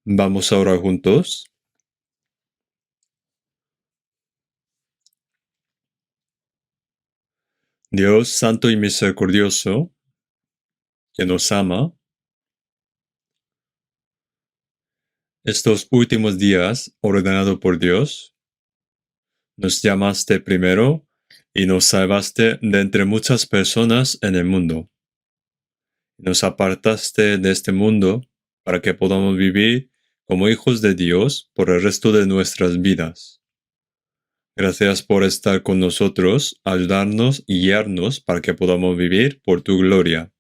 Vamos a orar juntos. Dios santo y misericordioso, que nos ama, estos últimos días, ordenado por Dios, nos llamaste primero y nos salvaste de entre muchas personas en el mundo. Nos apartaste de este mundo para que podamos vivir como hijos de Dios por el resto de nuestras vidas. Gracias por estar con nosotros, ayudarnos y guiarnos para que podamos vivir por tu gloria.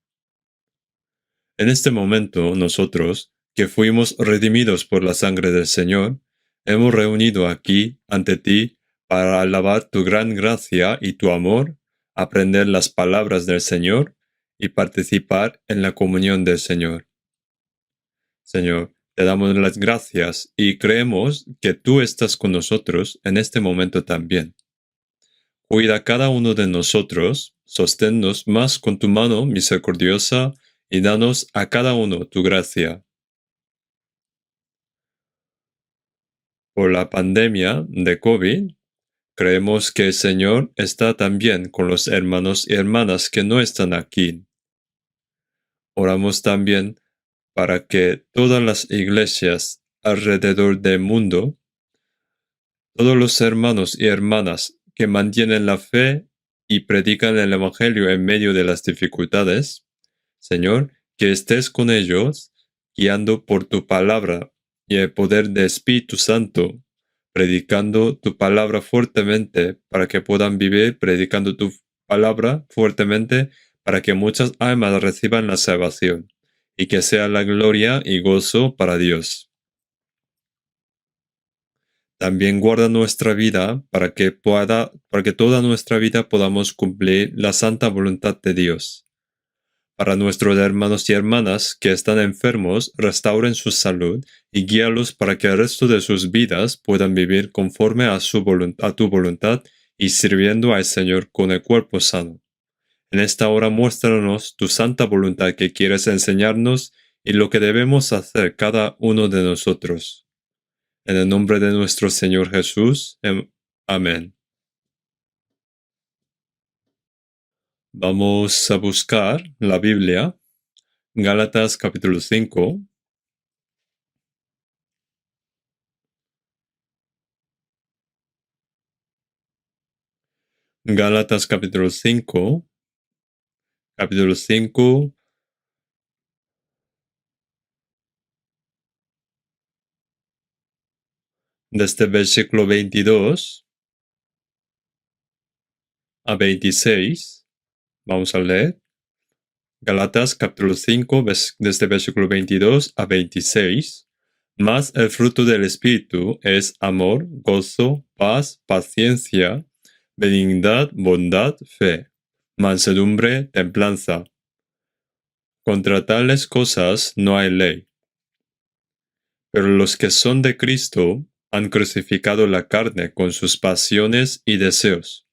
En este momento, nosotros, que fuimos redimidos por la sangre del Señor, hemos reunido aquí ante ti para alabar tu gran gracia y tu amor, aprender las palabras del Señor y participar en la comunión del Señor. Señor, te damos las gracias y creemos que tú estás con nosotros en este momento también. Cuida a cada uno de nosotros, sosténnos más con tu mano misericordiosa y danos a cada uno tu gracia. Por la pandemia de COVID, creemos que el Señor está también con los hermanos y hermanas que no están aquí. Oramos también para que todas las iglesias alrededor del mundo, todos los hermanos y hermanas que mantienen la fe y predican el Evangelio en medio de las dificultades, Señor, que estés con ellos, guiando por tu palabra y el poder del Espíritu Santo, predicando tu palabra fuertemente para que puedan vivir predicando tu palabra fuertemente para que muchas almas reciban la salvación y que sea la gloria y gozo para Dios. También guarda nuestra vida para que toda nuestra vida podamos cumplir la santa voluntad de Dios. Para nuestros hermanos y hermanas que están enfermos, restauren su salud y guíalos para que el resto de sus vidas puedan vivir conforme a tu voluntad y sirviendo al Señor con el cuerpo sano. En esta hora muéstranos tu santa voluntad que quieres enseñarnos y lo que debemos hacer cada uno de nosotros. En el nombre de nuestro Señor Jesús. Amén. Vamos a buscar la Biblia, Gálatas capítulo 5. Gálatas capítulo 5, desde versículo 22 a 26, vamos a leer. Gálatas capítulo 5, desde versículo 22 a 26. Mas el fruto del Espíritu es amor, gozo, paz, paciencia, benignidad, bondad, fe, mansedumbre, templanza. Contra tales cosas no hay ley. Pero los que son de Cristo han crucificado la carne con sus pasiones y deseos.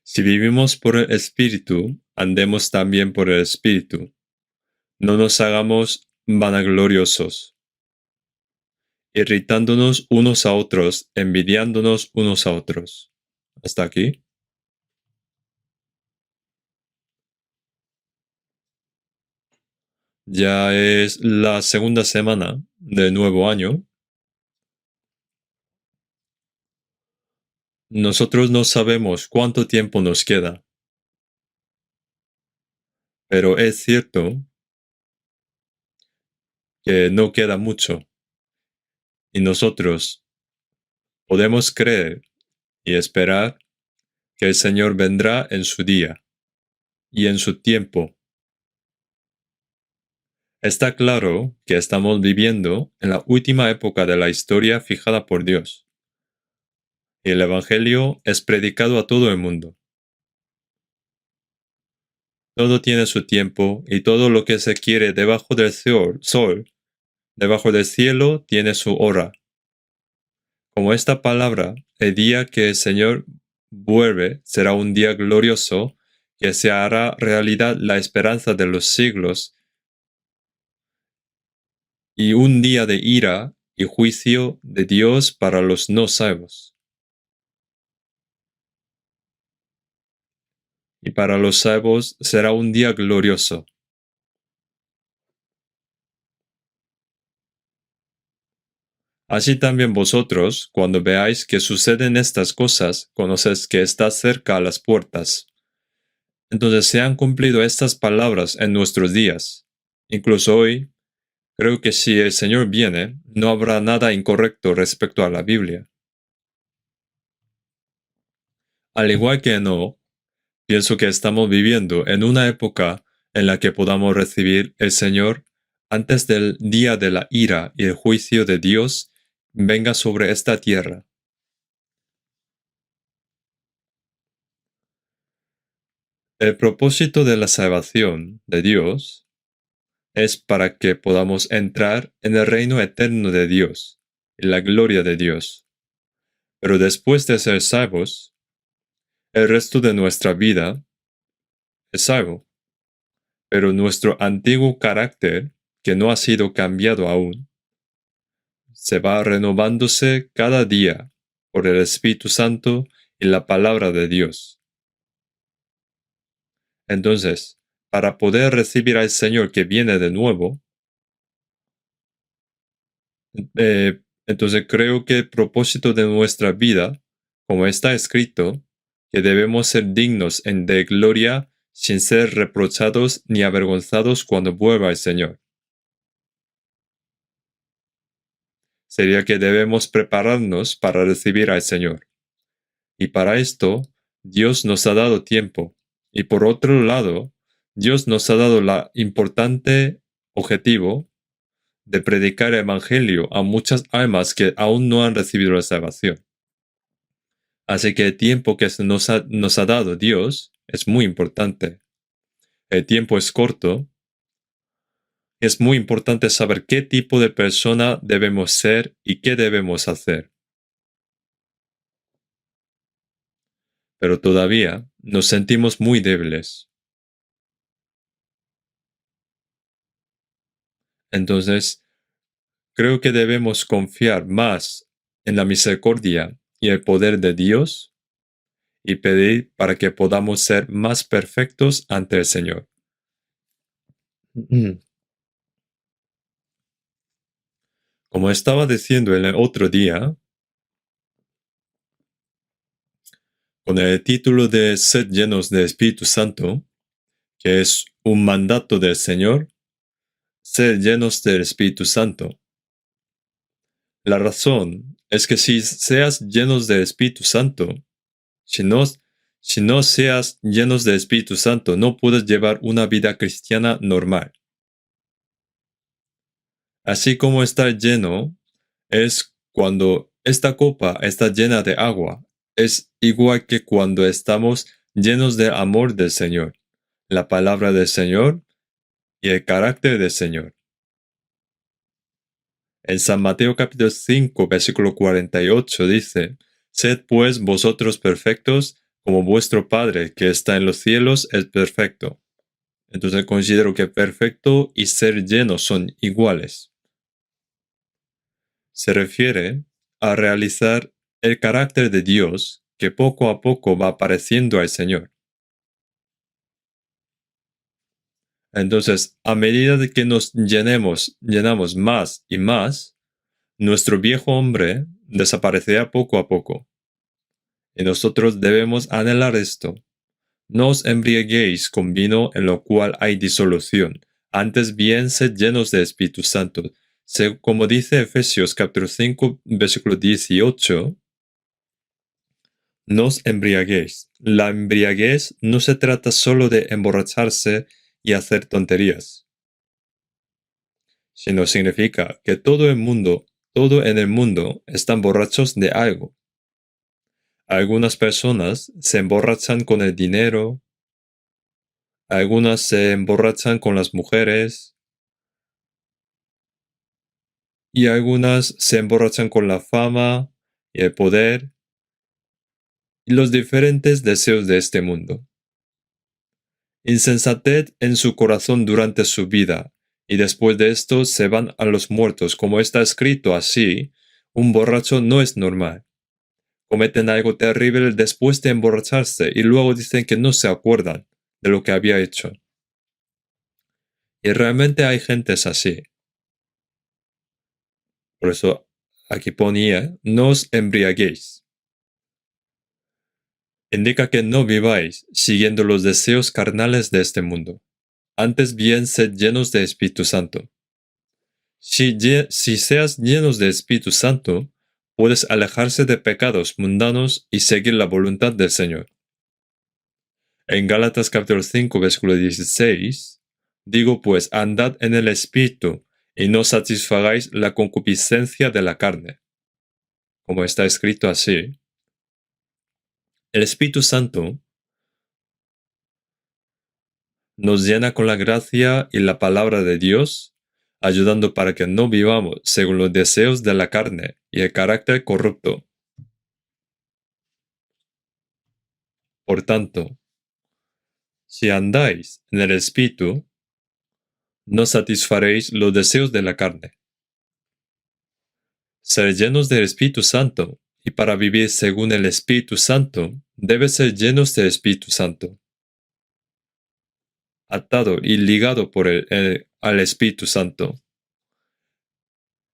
Si vivimos por el Espíritu, andemos también por el Espíritu. No nos hagamos vanagloriosos, irritándonos unos a otros, envidiándonos unos a otros. ¿Hasta aquí? Ya es la segunda semana del nuevo año. Nosotros no sabemos cuánto tiempo nos queda, pero es cierto que no queda mucho y nosotros podemos creer y esperar que el Señor vendrá en su día y en su tiempo. Está claro que estamos viviendo en la última época de la historia fijada por Dios, y el Evangelio es predicado a todo el mundo. Todo tiene su tiempo y todo lo que se quiere debajo del sol, debajo del cielo, tiene su hora. Como esta palabra, el día que el Señor vuelve será un día glorioso que se hará realidad la esperanza de los siglos. y un día de ira y juicio de Dios para los no salvos. Y para los salvos será un día glorioso. Así también vosotros, cuando veáis que suceden estas cosas, conoced que está cerca a las puertas. Entonces se han cumplido estas palabras en nuestros días. Incluso hoy, creo que si el Señor viene, no habrá nada incorrecto respecto a la Biblia. Al igual que no, pienso que estamos viviendo en una época en la que podamos recibir el Señor antes del día de la ira y el juicio de Dios venga sobre esta tierra. El propósito de la salvación de Dios es para que podamos entrar en el reino eterno de Dios y la gloria de Dios. Pero después de ser salvos, el resto de nuestra vida es salvo. Pero nuestro antiguo carácter, que no ha sido cambiado aún, se va renovándose cada día por el Espíritu Santo y la palabra de Dios. Entonces, para poder recibir al Señor que viene de nuevo, entonces creo que el propósito de nuestra vida, como está escrito, que debemos ser dignos de gloria sin ser reprochados ni avergonzados cuando vuelva el Señor. Sería que debemos prepararnos para recibir al Señor. Y para esto, Dios nos ha dado tiempo. Y por otro lado, Dios nos ha dado la importante objetivo de predicar el Evangelio a muchas almas que aún no han recibido la salvación. Así que el tiempo que nos ha dado Dios es muy importante. El tiempo es corto. Es muy importante saber qué tipo de persona debemos ser y qué debemos hacer. Pero todavía nos sentimos muy débiles. Entonces, creo que debemos confiar más en la misericordia y el poder de Dios y pedir para que podamos ser más perfectos ante el Señor. Como estaba diciendo el otro día, con el título de Sed llenos de Espíritu Santo, que es un mandato del Señor, sed llenos del Espíritu Santo. La razón es que si seas llenos del Espíritu Santo, si no, si no seas llenos del Espíritu Santo, no puedes llevar una vida cristiana normal. Así como estar lleno es cuando esta copa está llena de agua, es igual que cuando estamos llenos de amor del Señor, la palabra del Señor y el carácter del Señor. En San Mateo capítulo 5, versículo 48 dice, Sed pues vosotros perfectos, como vuestro Padre que está en los cielos es perfecto. Entonces considero que perfecto y ser lleno son iguales. Se refiere a realizar el carácter de Dios que poco a poco va apareciendo al Señor. Entonces, a medida de que nos llenamos más y más, nuestro viejo hombre desaparecerá poco a poco. Y nosotros debemos anhelar esto. No os embriaguéis con vino en lo cual hay disolución, antes bien sed llenos de Espíritu Santo. Como dice Efesios capítulo 5, versículo 18, no os embriaguéis. La embriaguez no se trata solo de emborracharse y hacer tonterías, sino significa que todo en el mundo están borrachos de algo. Algunas personas se emborrachan con el dinero, algunas se emborrachan con las mujeres y algunas se emborrachan con la fama y el poder y los diferentes deseos de este mundo. Insensatez en su corazón durante su vida y después de esto se van a los muertos. Como está escrito así, un borracho no es normal. Cometen algo terrible después de emborracharse y luego dicen que no se acuerdan de lo que había hecho. Y realmente hay gentes así. Por eso aquí ponía, no os embriaguéis. Indica que no viváis siguiendo los deseos carnales de este mundo. Antes bien, sed llenos de Espíritu Santo. Si seas llenos de Espíritu Santo, puedes alejarse de pecados mundanos y seguir la voluntad del Señor. En Gálatas capítulo 5, versículo 16, digo pues, andad en el Espíritu, y no satisfagáis la concupiscencia de la carne. Como está escrito así, el Espíritu Santo nos llena con la gracia y la palabra de Dios, ayudando para que no vivamos según los deseos de la carne y el carácter corrupto. Por tanto, si andáis en el Espíritu, no satisfaréis los deseos de la carne. Ser llenos del Espíritu Santo, y para vivir según el Espíritu Santo, debe ser llenos del Espíritu Santo. Atado y ligado por al Espíritu Santo.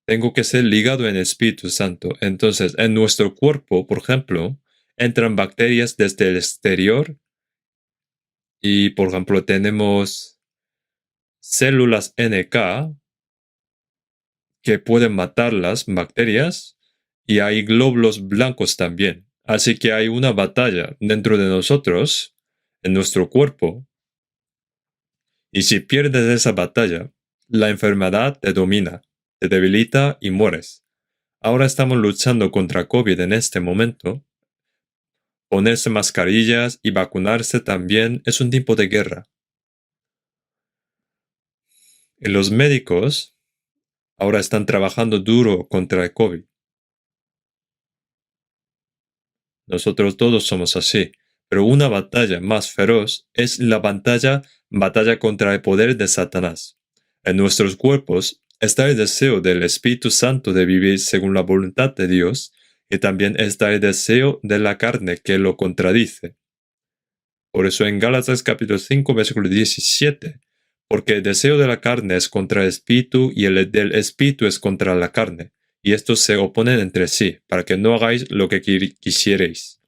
Tengo que ser ligado en el Espíritu Santo. Entonces, en nuestro cuerpo, por ejemplo, entran bacterias desde el exterior y, por ejemplo, tenemos células NK que pueden matar las bacterias y hay glóbulos blancos también. Así que hay una batalla dentro de nosotros, en nuestro cuerpo, y si pierdes esa batalla, la enfermedad te domina, te debilita y mueres. Ahora estamos luchando contra COVID en este momento. Ponerse mascarillas y vacunarse también es un tipo de guerra. Y los médicos ahora están trabajando duro contra el COVID. Nosotros todos somos así, pero una batalla más feroz es la batalla contra el poder de Satanás. En nuestros cuerpos está el deseo del Espíritu Santo de vivir según la voluntad de Dios, y también está el deseo de la carne que lo contradice. Por eso en Gálatas capítulo 5, versículo 17, porque el deseo de la carne es contra el Espíritu y el del Espíritu es contra la carne, y estos se oponen entre sí, para que no hagáis lo que quisierais.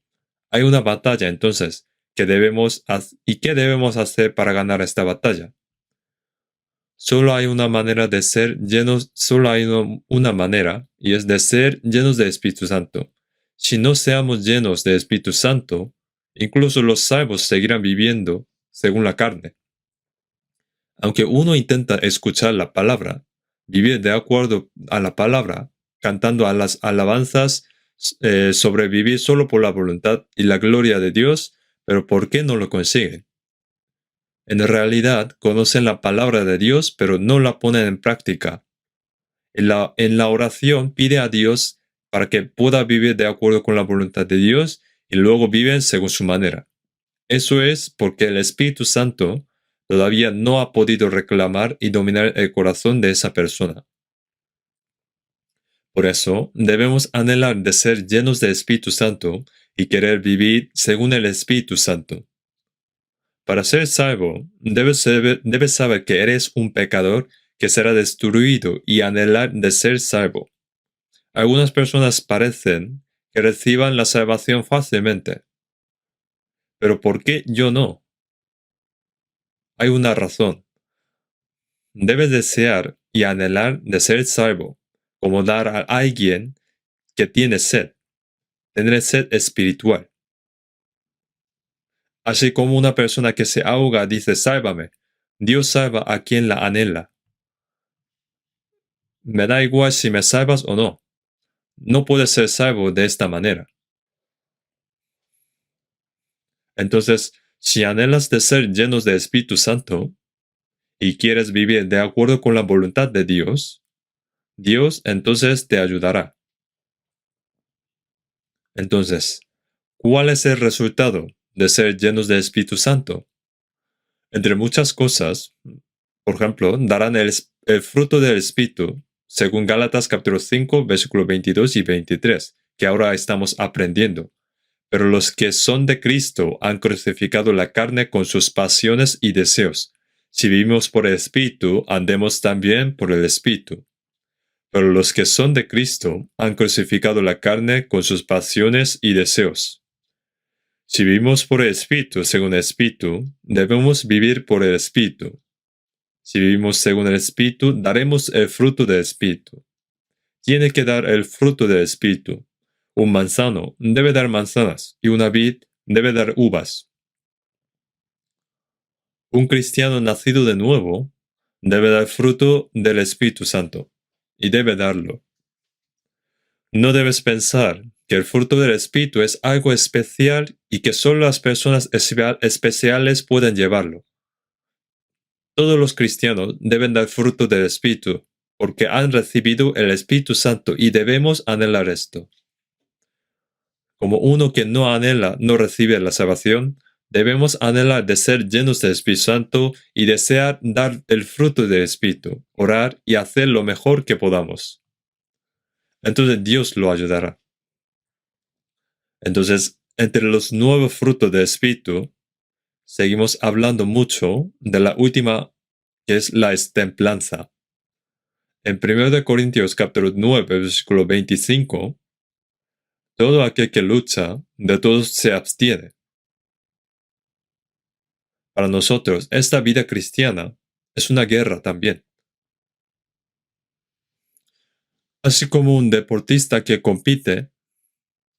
Hay una batalla entonces, ¿qué debemos hacer para ganar esta batalla? Solo hay una manera de ser llenos, solo hay una manera, y es de ser llenos de Espíritu Santo. Si no seamos llenos de Espíritu Santo, incluso los salvos seguirán viviendo según la carne. Aunque uno intenta escuchar la palabra, vivir de acuerdo a la palabra, cantando a las alabanzas, sobrevivir solo por la voluntad y la gloria de Dios, pero ¿por qué no lo consiguen? En realidad conocen la palabra de Dios, pero no la ponen en práctica. En la oración pide a Dios para que pueda vivir de acuerdo con la voluntad de Dios y luego viven según su manera. Eso es porque el Espíritu Santo todavía no ha podido reclamar y dominar el corazón de esa persona. Por eso debemos anhelar de ser llenos del Espíritu Santo y querer vivir según el Espíritu Santo. Para ser salvo, debes saber que eres un pecador que será destruido y anhelar de ser salvo. Algunas personas parecen que reciban la salvación fácilmente. Pero ¿por qué yo no? Hay una razón. Debes desear y anhelar de ser salvo, como dar a alguien que tiene sed, tener sed espiritual. Así como una persona que se ahoga dice, sálvame, Dios salva a quien la anhela. Me da igual si me salvas o no. No puedes ser salvo de esta manera. Entonces, si anhelas de ser llenos de Espíritu Santo y quieres vivir de acuerdo con la voluntad de Dios, Dios entonces te ayudará. Entonces, ¿cuál es el resultado de ser llenos de Espíritu Santo? Entre muchas cosas, por ejemplo, darán el fruto del Espíritu, según Gálatas capítulo 5, versículos 22 y 23, que ahora estamos aprendiendo. Pero los que son de Cristo han crucificado la carne con sus pasiones y deseos. Si vivimos por el Espíritu, andemos también por el Espíritu. Pero los que son de Cristo han crucificado la carne con sus pasiones y deseos. Si vivimos por el Espíritu según el Espíritu, debemos vivir por el Espíritu. Si vivimos según el Espíritu, daremos el fruto del Espíritu. Tiene que dar el fruto del Espíritu. Un manzano debe dar manzanas y una vid debe dar uvas. Un cristiano nacido de nuevo debe dar fruto del Espíritu Santo y debe darlo. No debes pensar que el fruto del Espíritu es algo especial y que solo las personas especiales pueden llevarlo. Todos los cristianos deben dar fruto del Espíritu porque han recibido el Espíritu Santo y debemos anhelar esto. Como uno que no anhela no recibe la salvación, debemos anhelar de ser llenos del Espíritu Santo y desear dar el fruto del Espíritu, orar y hacer lo mejor que podamos. Entonces Dios lo ayudará. Entonces, entre los nuevos frutos del Espíritu, seguimos hablando mucho de la última, que es la templanza. En 1 Corintios capítulo 9, versículo 25, todo aquel que lucha, de todos se abstiene. Para nosotros, esta vida cristiana es una guerra también. Así como un deportista que compite,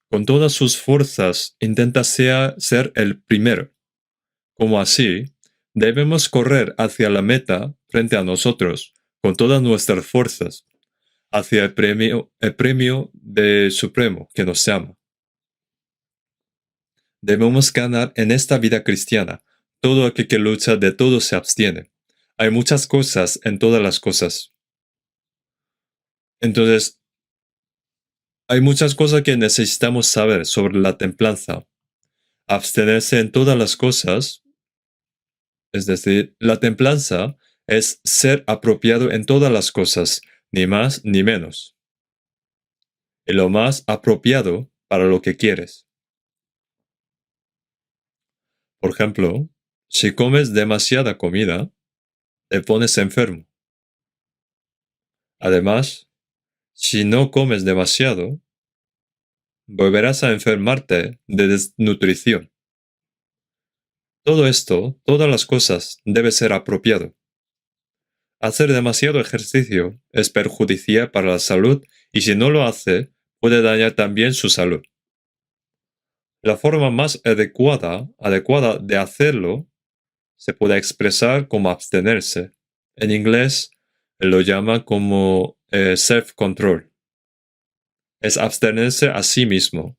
con todas sus fuerzas intenta ser el primero. Como así, debemos correr hacia la meta frente a nosotros, con todas nuestras fuerzas, hacia el premio del Supremo que nos llama. Debemos ganar en esta vida cristiana. Todo aquel que lucha de todo se abstiene. Hay muchas cosas en todas las cosas. Entonces, hay muchas cosas que necesitamos saber sobre la templanza. Abstenerse en todas las cosas, es decir, la templanza es ser apropiado en todas las cosas, ni más ni menos. Y lo más apropiado para lo que quieres. Por ejemplo, si comes demasiada comida, te pones enfermo. Además, si no comes demasiado, volverás a enfermarte de desnutrición. Todo esto, todas las cosas, debe ser apropiado. Hacer demasiado ejercicio es perjudicial para la salud y si no lo hace, puede dañar también su salud. La forma más adecuada de hacerlo se puede expresar como abstenerse. En inglés lo llama como self-control. Es abstenerse a sí mismo.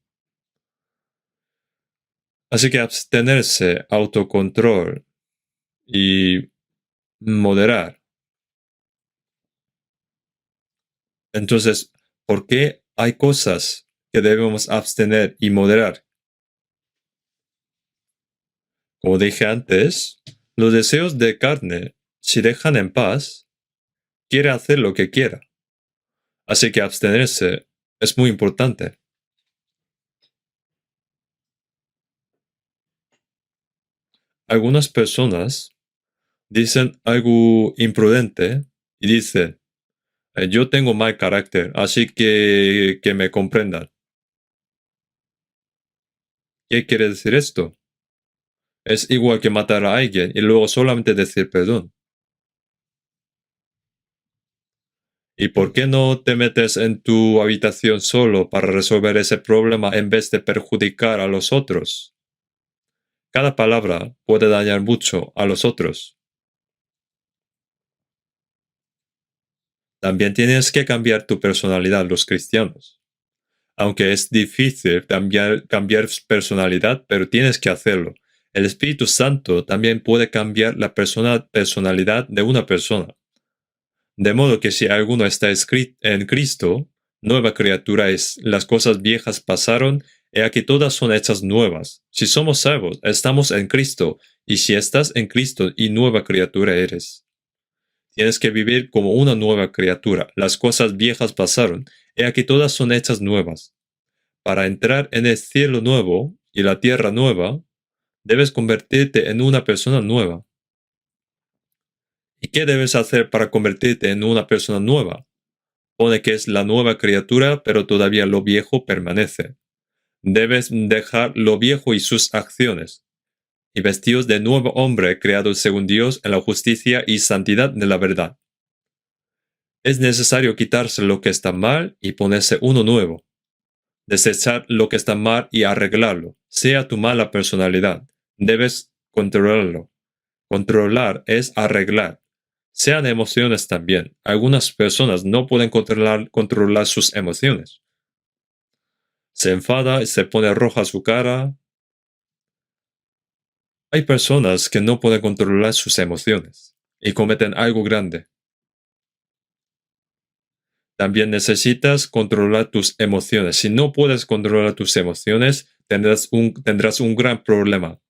Así que abstenerse, autocontrol y moderar. Entonces, ¿por qué hay cosas que debemos abstener y moderar? Como dije antes, los deseos de carne, si dejan en paz, quiere hacer lo que quiera. Así que abstenerse es muy importante. Algunas personas dicen algo imprudente y dicen, yo tengo mal carácter, así que me comprendan. ¿Qué quiere decir esto? Es igual que matar a alguien y luego solamente decir perdón. ¿Y por qué no te metes en tu habitación solo para resolver ese problema en vez de perjudicar a los otros? Cada palabra puede dañar mucho a los otros. También tienes que cambiar tu personalidad, los cristianos. Aunque es difícil cambiar personalidad, pero tienes que hacerlo. El Espíritu Santo también puede cambiar la personalidad de una persona. De modo que si alguno está escrito en Cristo, nueva criatura es. Las cosas viejas pasaron, he aquí todas son hechas nuevas. Si somos salvos, estamos en Cristo, y si estás en Cristo y nueva criatura eres. Tienes que vivir como una nueva criatura. Las cosas viejas pasaron, y aquí todas son hechas nuevas. Para entrar en el cielo nuevo y la tierra nueva, debes convertirte en una persona nueva. ¿Y qué debes hacer para convertirte en una persona nueva? Pone que es la nueva criatura, pero todavía lo viejo permanece. Debes dejar lo viejo y sus acciones, y vestidos de nuevo hombre creado según Dios en la justicia y santidad de la verdad. Es necesario quitarse lo que está mal y ponerse uno nuevo. Desechar lo que está mal y arreglarlo, sea tu mala personalidad. Debes controlarlo. Controlar es arreglar. Sean emociones también. Algunas personas no pueden controlar sus emociones. Se enfada y se pone roja su cara. Hay personas que no pueden controlar sus emociones y cometen algo grande. También necesitas controlar tus emociones. Si no puedes controlar tus emociones, tendrás un gran problema.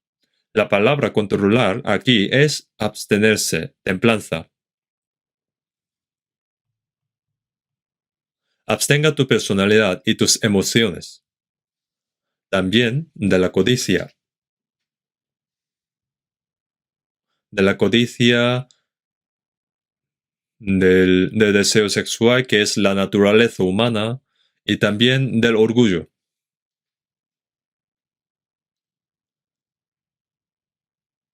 La palabra controlar aquí es abstenerse, templanza. Abstenga tu personalidad y tus emociones. También de la codicia. De la codicia, del deseo sexual, que es la naturaleza humana, y también del orgullo.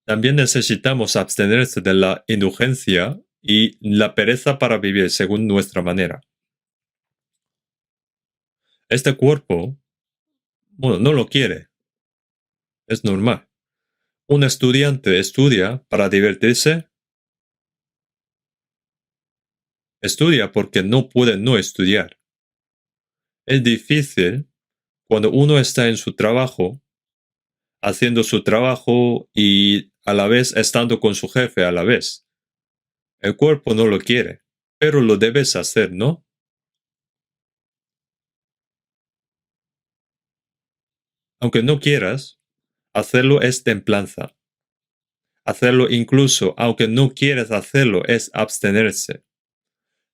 También necesitamos abstenerse de la indulgencia y la pereza para vivir según nuestra manera. Este cuerpo, bueno, no lo quiere, es normal. Un estudiante estudia para divertirse, estudia porque no puede no estudiar. Es difícil cuando uno está en su trabajo, haciendo su trabajo y a la vez estando con su jefe a la vez. El cuerpo no lo quiere, pero lo debes hacer, ¿no? Aunque no quieras, hacerlo es templanza. Hacerlo incluso aunque no quieras hacerlo es abstenerse.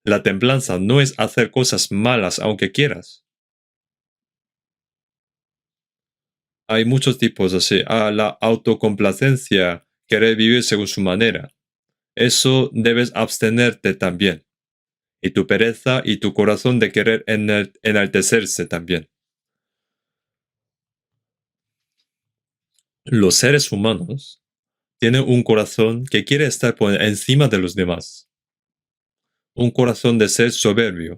La templanza no es hacer cosas malas aunque quieras. Hay muchos tipos así. La autocomplacencia, querer vivir según su manera. Eso debes abstenerte también. Y tu pereza y tu corazón de querer enaltecerse también. Los seres humanos tienen un corazón que quiere estar por encima de los demás. Un corazón de ser soberbio.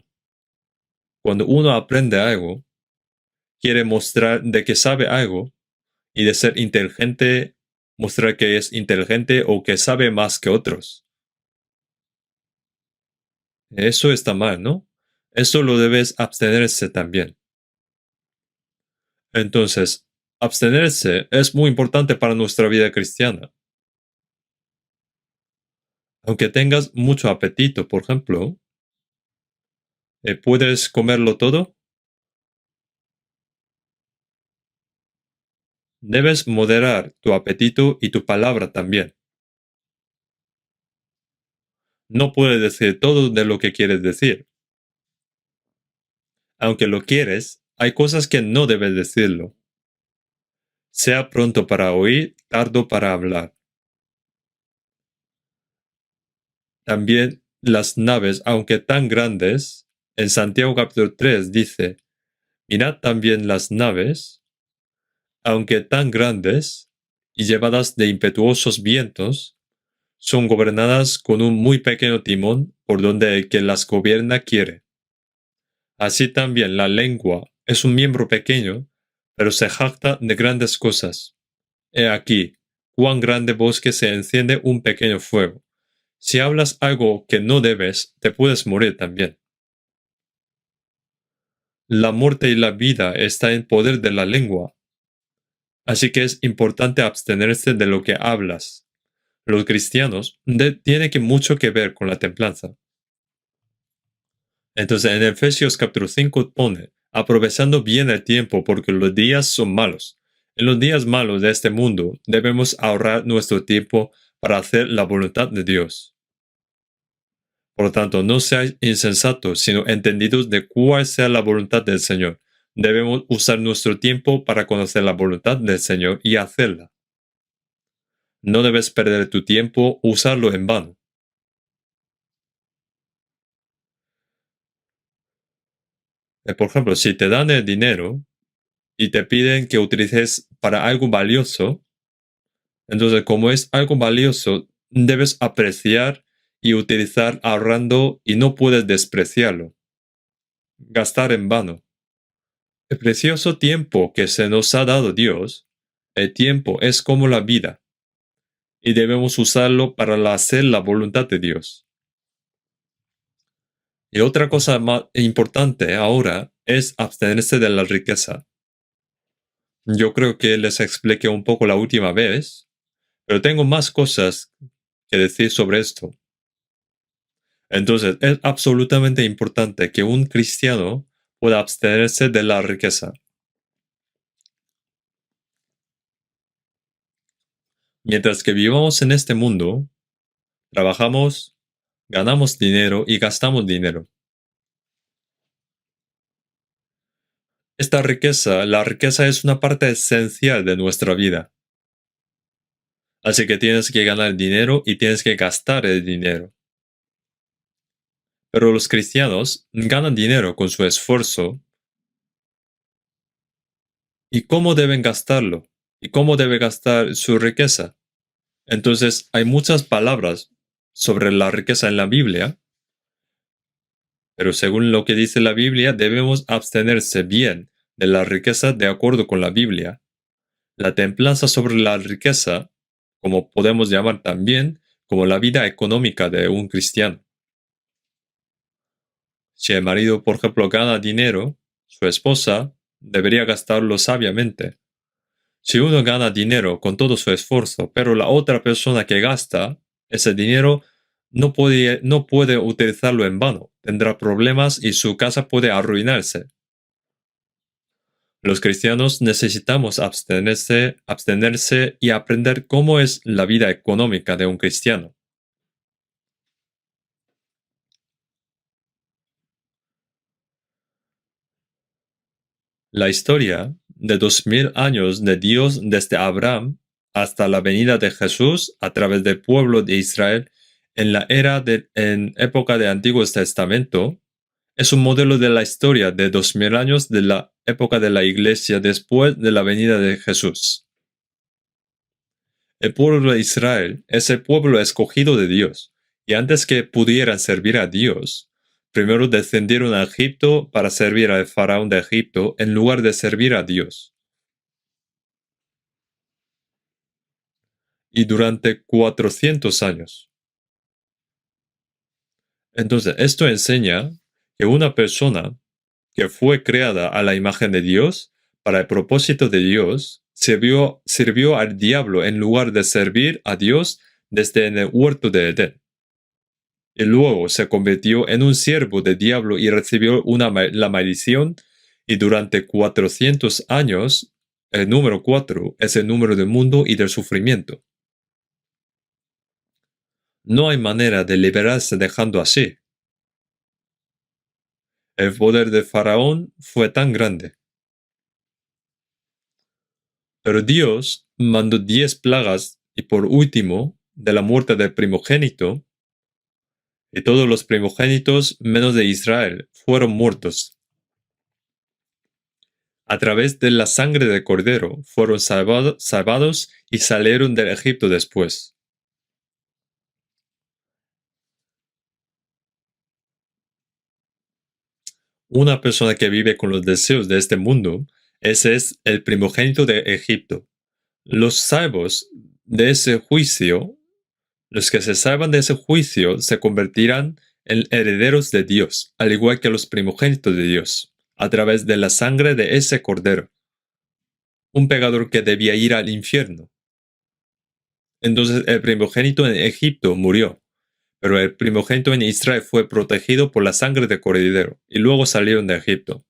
Cuando uno aprende algo, quiere mostrar de que sabe algo y de ser inteligente, mostrar que es inteligente o que sabe más que otros. Eso está mal, ¿no? Eso lo debes abstenerse también. Entonces, abstenerse es muy importante para nuestra vida cristiana. Aunque tengas mucho apetito, por ejemplo, ¿puedes comerlo todo? Debes moderar tu apetito y tu palabra también. No puedes decir todo de lo que quieres decir. Aunque lo quieres, hay cosas que no debes decirlo. Sea pronto para oír, tardo para hablar. También las naves, aunque tan grandes, en Santiago capítulo 3 dice, mirad también las naves, aunque tan grandes y llevadas de impetuosos vientos, son gobernadas con un muy pequeño timón por donde el que las gobierna quiere. Así también la lengua es un miembro pequeño, pero se jacta de grandes cosas. He aquí, cuán grande bosque se enciende un pequeño fuego. Si hablas algo que no debes, te puedes morir también. La muerte y la vida está en poder de la lengua. Así que es importante abstenerse de lo que hablas. Los cristianos tienen mucho que ver con la templanza. Entonces en Efesios capítulo 5 pone, aprovechando bien el tiempo porque los días son malos. En los días malos de este mundo debemos ahorrar nuestro tiempo para hacer la voluntad de Dios. Por lo tanto, no seáis insensatos, sino entendidos de cuál sea la voluntad del Señor. Debemos usar nuestro tiempo para conocer la voluntad del Señor y hacerla. No debes perder tu tiempo o usarlo en vano. Por ejemplo, si te dan el dinero y te piden que utilices para algo valioso, entonces como es algo valioso, debes apreciar y utilizar ahorrando y no puedes despreciarlo, gastar en vano. El precioso tiempo que se nos ha dado Dios, el tiempo es como la vida y debemos usarlo para hacer la voluntad de Dios. Y otra cosa más importante ahora es abstenerse de la riqueza. Yo creo que les expliqué un poco la última vez, pero tengo más cosas que decir sobre esto. Entonces, es absolutamente importante que un cristiano pueda abstenerse de la riqueza. Mientras que vivamos en este mundo, trabajamos, ganamos dinero y gastamos dinero. La riqueza es una parte esencial de nuestra vida. Así que tienes que ganar dinero y tienes que gastar el dinero. Pero los cristianos ganan dinero con su esfuerzo. ¿Y cómo deben gastarlo? ¿Y cómo debe gastar su riqueza? Entonces, hay muchas palabras sobre la riqueza en la Biblia, pero según lo que dice la Biblia, debemos abstenerse bien de la riqueza de acuerdo con la Biblia. La templanza sobre la riqueza, como podemos llamar también, como la vida económica de un cristiano. Si el marido, por ejemplo, gana dinero, su esposa debería gastarlo sabiamente. Si uno gana dinero con todo su esfuerzo, pero la otra persona que gasta ese dinero no puede utilizarlo en vano, tendrá problemas y su casa puede arruinarse. Los cristianos necesitamos abstenerse y aprender cómo es la vida económica de un cristiano. La historia de 2000 años de Dios desde Abraham hasta la venida de Jesús a través del pueblo de Israel en época de Antiguo Testamento es un modelo de la historia de 2000 años de la época de la Iglesia después de la venida de Jesús. El pueblo de Israel es el pueblo escogido de Dios, y antes que pudieran servir a Dios, primero descendieron a Egipto para servir al faraón de Egipto en lugar de servir a Dios. Y durante 400 años. Entonces, esto enseña que una persona que fue creada a la imagen de Dios, para el propósito de Dios, sirvió al diablo en lugar de servir a Dios desde en el huerto de Edén. Y luego se convirtió en un siervo del diablo y recibió la maldición, y durante 400 años, el número 4 es el número del mundo y del sufrimiento. No hay manera de liberarse dejando así. El poder de Faraón fue tan grande. Pero Dios mandó 10 plagas y por último, de la muerte del primogénito, y todos los primogénitos menos de Israel fueron muertos. A través de la sangre del cordero fueron salvados y salieron del Egipto después. Una persona que vive con los deseos de este mundo, ese es el primogénito de Egipto. Los salvos de ese juicio, los que se salvan de ese juicio, se convertirán en herederos de Dios, al igual que los primogénitos de Dios, a través de la sangre de ese cordero. Un pecador que debía ir al infierno. Entonces el primogénito en Egipto murió, pero el primogénito en Israel fue protegido por la sangre del cordero, y luego salieron de Egipto.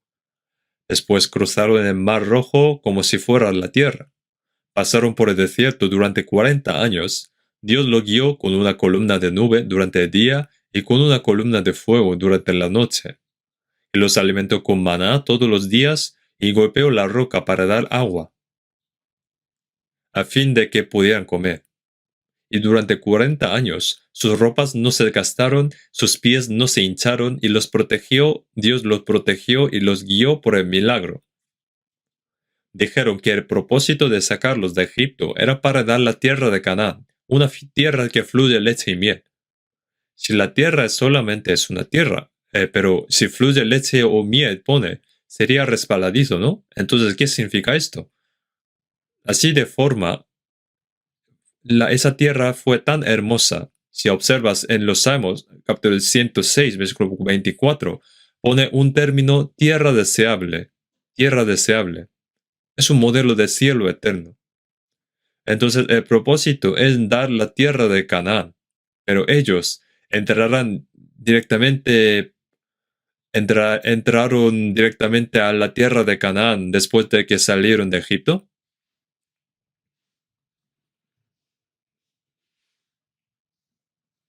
Después cruzaron el Mar Rojo como si fuera la tierra. Pasaron por el desierto durante 40 años. Dios lo guió con una columna de nube durante el día y con una columna de fuego durante la noche, y los alimentó con maná todos los días y golpeó la roca para dar agua, a fin de que pudieran comer. Y durante 40 años sus ropas no se gastaron, sus pies no se hincharon, y los protegió, Dios los protegió y los guió por el milagro. Dijeron que el propósito de sacarlos de Egipto era para dar la tierra de Canaán, una tierra que fluye leche y miel. Si la tierra solamente es una tierra, pero si fluye leche o miel, sería resbaladizo, ¿no? Entonces, ¿qué significa esto? Así de forma, esa tierra fue tan hermosa. Si observas en los Salmos, capítulo 106, versículo 24, pone un término tierra deseable. Tierra deseable. Es un modelo de cielo eterno. Entonces, el propósito es dar la tierra de Canaán, pero ellos entrarán directamente, entraron directamente a la tierra de Canaán después de que salieron de Egipto.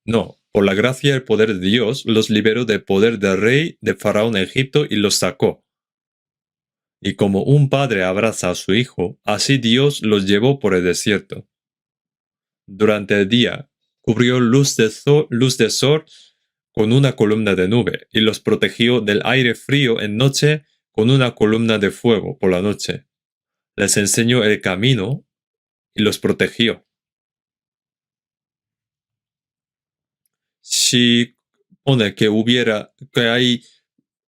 No, por la gracia y el poder de Dios los liberó del poder del rey de Faraón en Egipto y los sacó. Y como un padre abraza a su hijo, así Dios los llevó por el desierto. Durante el día, cubrió luz de sol con una columna de nube, y los protegió del aire frío en noche con una columna de fuego por la noche. Les enseñó el camino y los protegió. Si pone que hay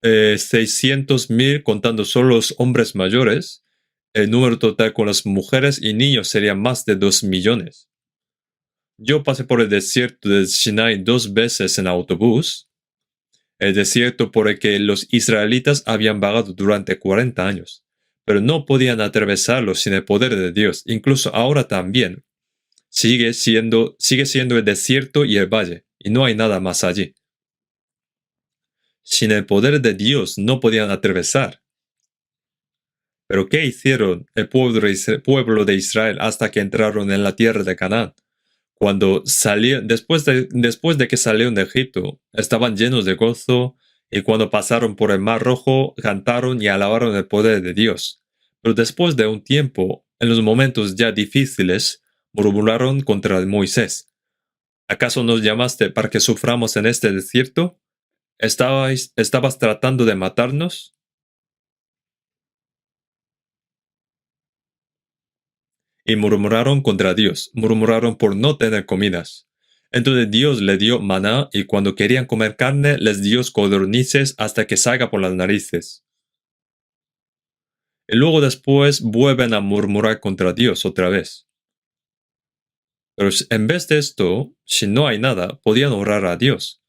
600,000 contando solo los hombres mayores, el número total con las mujeres y niños sería más de 2 millones. Yo pasé por el desierto de Sinai 2 veces en autobús, el desierto por el que los israelitas habían vagado durante 40 años, pero no podían atravesarlo sin el poder de Dios. Incluso ahora también sigue siendo el desierto y el valle, y no hay nada más allí. Sin el poder de Dios no podían atravesar. Pero ¿qué hicieron el pueblo de Israel hasta que entraron en la tierra de Canaán? Cuando salieron, después de que salieron de Egipto, estaban llenos de gozo, y cuando pasaron por el Mar Rojo, cantaron y alabaron el poder de Dios. Pero después de un tiempo, en los momentos ya difíciles, murmuraron contra Moisés. ¿Acaso nos llamaste para que suframos en este desierto? ¿Estabas tratando de matarnos? Y murmuraron contra Dios, murmuraron por no tener comidas. Entonces Dios le dio maná, y cuando querían comer carne les dio codornices hasta que salga por las narices. Y luego después vuelven a murmurar contra Dios otra vez. Pero en vez de esto, si no hay nada, podían orar a Dios.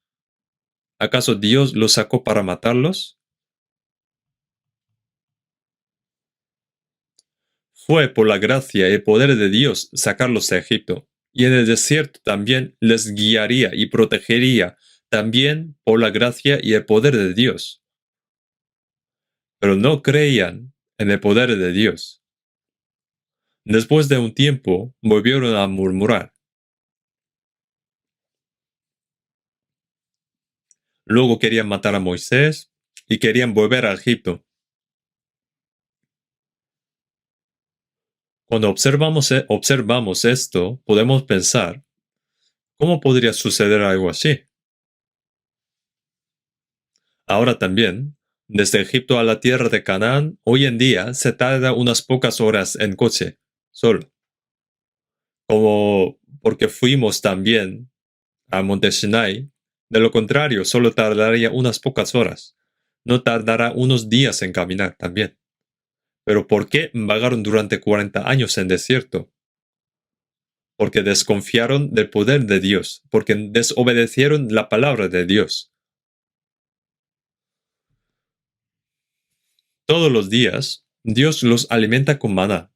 ¿Acaso Dios los sacó para matarlos? Fue por la gracia y el poder de Dios sacarlos de Egipto, y en el desierto también les guiaría y protegería, también por la gracia y el poder de Dios. Pero no creían en el poder de Dios. Después de un tiempo, volvieron a murmurar. Luego querían matar a Moisés y querían volver a Egipto. Cuando observamos esto, podemos pensar, ¿cómo podría suceder algo así? Ahora también, desde Egipto a la tierra de Canaán, hoy en día se tarda unas pocas horas en coche, solo. Como porque fuimos también a Monte Sinai, de lo contrario, solo tardaría unas pocas horas. No tardará unos días en caminar también. Pero ¿por qué vagaron durante 40 años en desierto? Porque desconfiaron del poder de Dios, porque desobedecieron la palabra de Dios. Todos los días, Dios los alimenta con maná.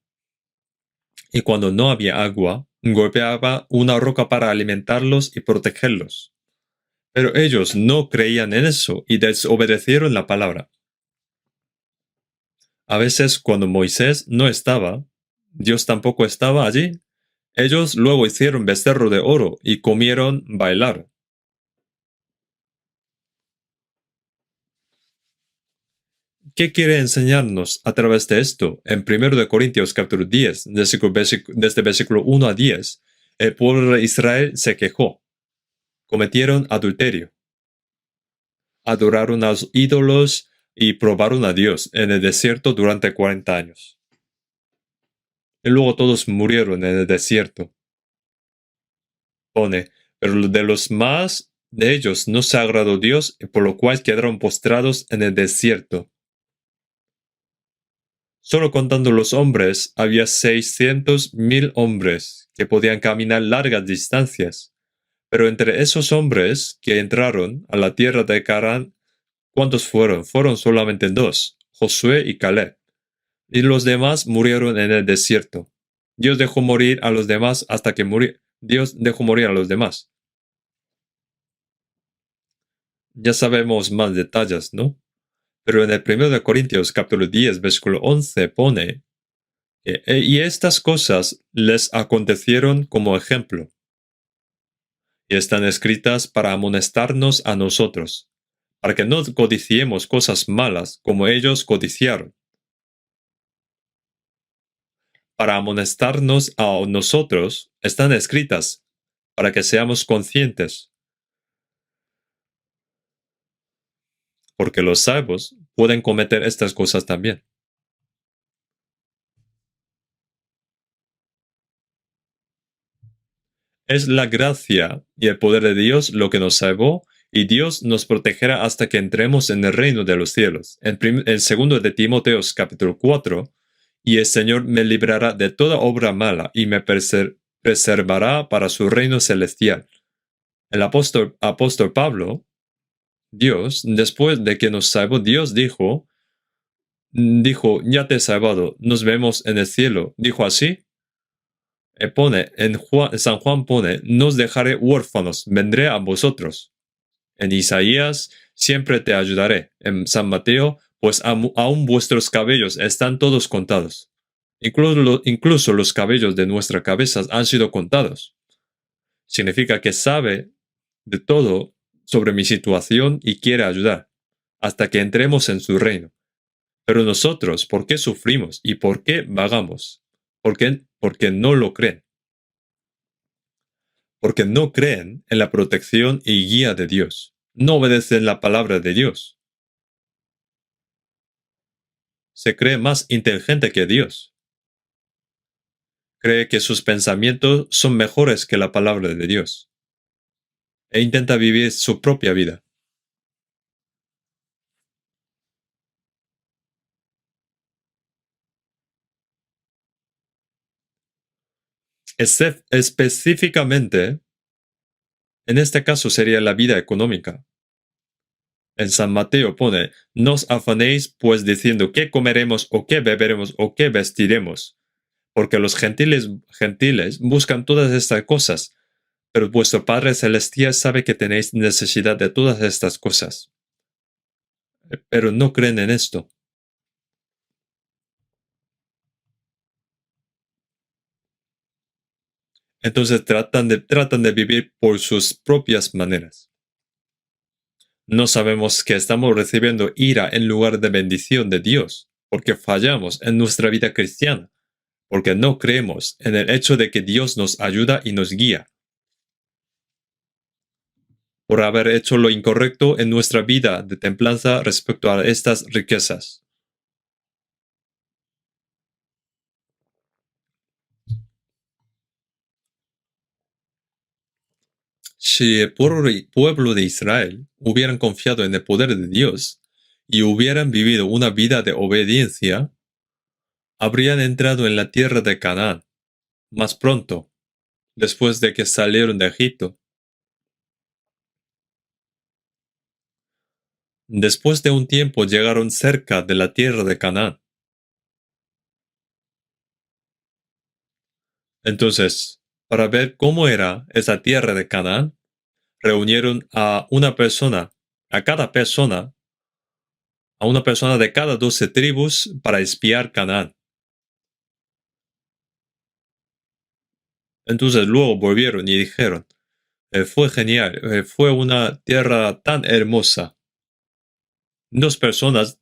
Y cuando no había agua, golpeaba una roca para alimentarlos y protegerlos. Pero ellos no creían en eso y desobedecieron la palabra. A veces cuando Moisés no estaba, Dios tampoco estaba allí. Ellos luego hicieron becerro de oro y comieron bailar. ¿Qué quiere enseñarnos a través de esto? En 1 Corintios capítulo 10, desde versículo 1 a 10, el pueblo de Israel se quejó. Cometieron adulterio. Adoraron a los ídolos y probaron a Dios en el desierto durante 40 años. Y luego todos murieron en el desierto. Pone, pero de los más de ellos no se agradó Dios, por lo cual quedaron postrados en el desierto. Solo contando los hombres, había 600,000 hombres que podían caminar largas distancias. Pero entre esos hombres que entraron a la tierra de Canaán, ¿cuántos fueron? Fueron solamente dos, Josué y Caleb. Y los demás murieron en el desierto. Dios dejó morir a los demás hasta que murió. Dios dejó morir a los demás. Ya sabemos más detalles, ¿no? Pero en el 1 Corintios capítulo 10, versículo 11 pone que y estas cosas les acontecieron como ejemplo, y están escritas para amonestarnos a nosotros, para que no codiciemos cosas malas como ellos codiciaron, para amonestarnos a nosotros están escritas, para que seamos conscientes, porque los salvos pueden cometer estas cosas también. Es la gracia y el poder de Dios lo que nos salvó, y Dios nos protegerá hasta que entremos en el reino de los cielos. En 2 de Timoteo capítulo 4, y el Señor me librará de toda obra mala y me preservará para su reino celestial. El apóstol Pablo, Dios, después de que nos salvó, Dios dijo, ya te he salvado, nos vemos en el cielo. Dijo así. San Juan pone, no os dejaré huérfanos, vendré a vosotros. En Isaías, siempre te ayudaré. En San Mateo, pues aún vuestros cabellos están todos contados. Incluso los cabellos de nuestra cabeza han sido contados. Significa que sabe de todo sobre mi situación y quiere ayudar, hasta que entremos en su reino. Pero nosotros, ¿por qué sufrimos y por qué vagamos? Porque no lo creen. Porque no creen en la protección y guía de Dios. No obedecen la palabra de Dios. Se cree más inteligente que Dios. Cree que sus pensamientos son mejores que la palabra de Dios. E intenta vivir su propia vida. Específicamente, en este caso sería la vida económica. En San Mateo pone, no os afanéis pues diciendo qué comeremos o qué beberemos o qué vestiremos, porque los gentiles buscan todas estas cosas, pero vuestro Padre Celestial sabe que tenéis necesidad de todas estas cosas. Pero no creen en esto. Entonces tratan de vivir por sus propias maneras. No sabemos que estamos recibiendo ira en lugar de bendición de Dios, porque fallamos en nuestra vida cristiana, porque no creemos en el hecho de que Dios nos ayuda y nos guía, por haber hecho lo incorrecto en nuestra vida de templanza respecto a estas riquezas. Si el pueblo de Israel hubieran confiado en el poder de Dios y hubieran vivido una vida de obediencia, habrían entrado en la tierra de Canaán más pronto, después de que salieron de Egipto. Después de un tiempo llegaron cerca de la tierra de Canaán. Entonces, para ver cómo era esa tierra de Canaán, reunieron a una persona, a una persona de cada 12 tribus para espiar Canaán. Entonces luego volvieron y dijeron, fue genial, fue una tierra tan hermosa. Dos personas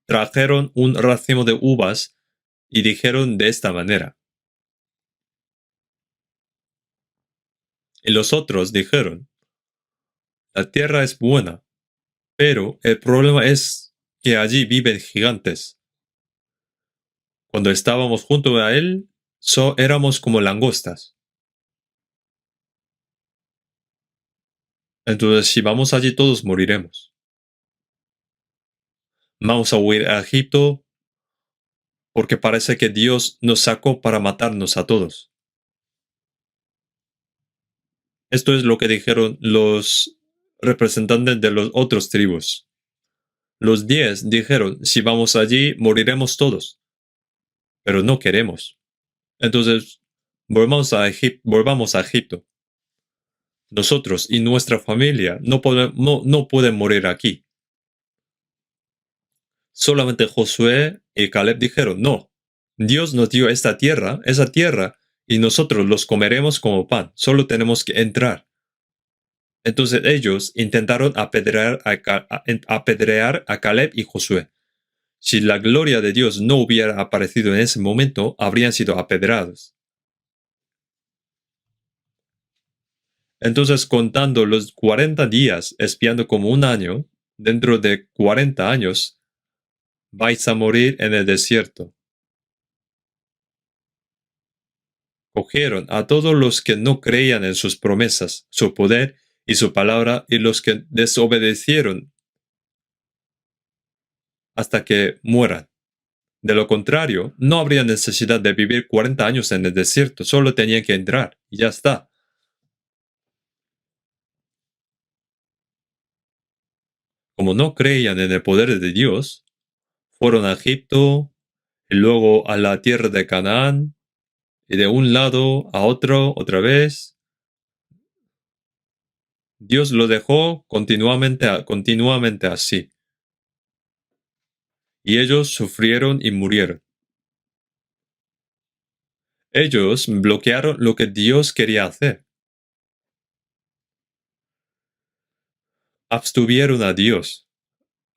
trajeron un racimo de uvas y dijeron de esta manera. Y los otros dijeron, la tierra es buena, pero el problema es que allí viven gigantes. Cuando estábamos junto a él, éramos como langostas. Entonces, si vamos allí, todos moriremos. Vamos a huir a Egipto porque parece que Dios nos sacó para matarnos a todos. Esto es lo que dijeron los representantes de los otros tribus. Los 10 dijeron, si vamos allí, moriremos todos. Pero no queremos. Entonces, volvamos a Egipto. Nosotros y nuestra familia no pueden morir aquí. Solamente Josué y Caleb dijeron, no, Dios nos dio esa tierra, y nosotros los comeremos como pan, solo tenemos que entrar. Entonces ellos intentaron apedrear a Caleb y Josué. Si la gloria de Dios no hubiera aparecido en ese momento, habrían sido apedreados. Entonces, contando los 40 días, espiando como un año, dentro de 40 años, vais a morir en el desierto. Cogieron a todos los que no creían en sus promesas, su poder y su palabra, y los que desobedecieron hasta que mueran. De lo contrario, no habría necesidad de vivir 40 años en el desierto, solo tenían que entrar, y ya está. Como no creían en el poder de Dios, fueron a Egipto, y luego a la tierra de Canaán, y de un lado a otro otra vez. Dios lo dejó continuamente así. Y ellos sufrieron y murieron. Ellos bloquearon lo que Dios quería hacer. Abstuvieron a Dios.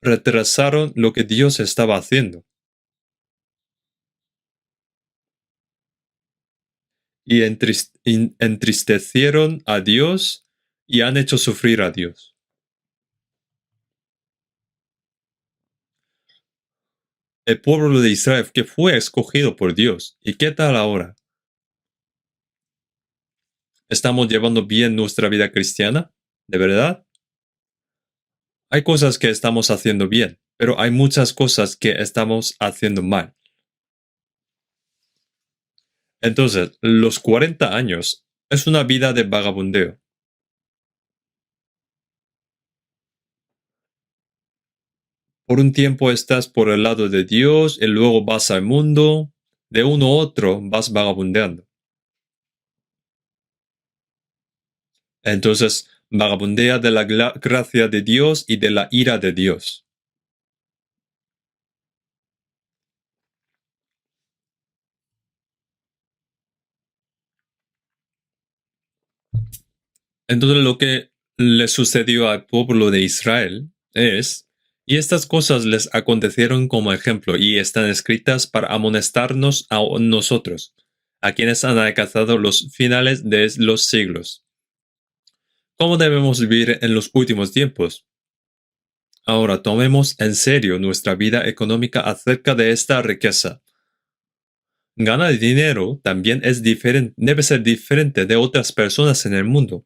Retrasaron lo que Dios estaba haciendo. Y entristecieron a Dios y han hecho sufrir a Dios. El pueblo de Israel que fue escogido por Dios. ¿Y qué tal ahora? ¿Estamos llevando bien nuestra vida cristiana? ¿De verdad? Hay cosas que estamos haciendo bien, pero hay muchas cosas que estamos haciendo mal. Entonces, los 40 años es una vida de vagabundeo. Por un tiempo estás por el lado de Dios y luego vas al mundo, de uno a otro vas vagabundeando. Entonces, vagabundea de la gracia de Dios y de la ira de Dios. Entonces, lo que le sucedió al pueblo de Israel es, y estas cosas les acontecieron como ejemplo y están escritas para amonestarnos a nosotros, a quienes han alcanzado los finales de los siglos. ¿Cómo debemos vivir en los últimos tiempos? Ahora tomemos en serio nuestra vida económica acerca de esta riqueza. Ganar dinero también debe ser diferente de otras personas en el mundo.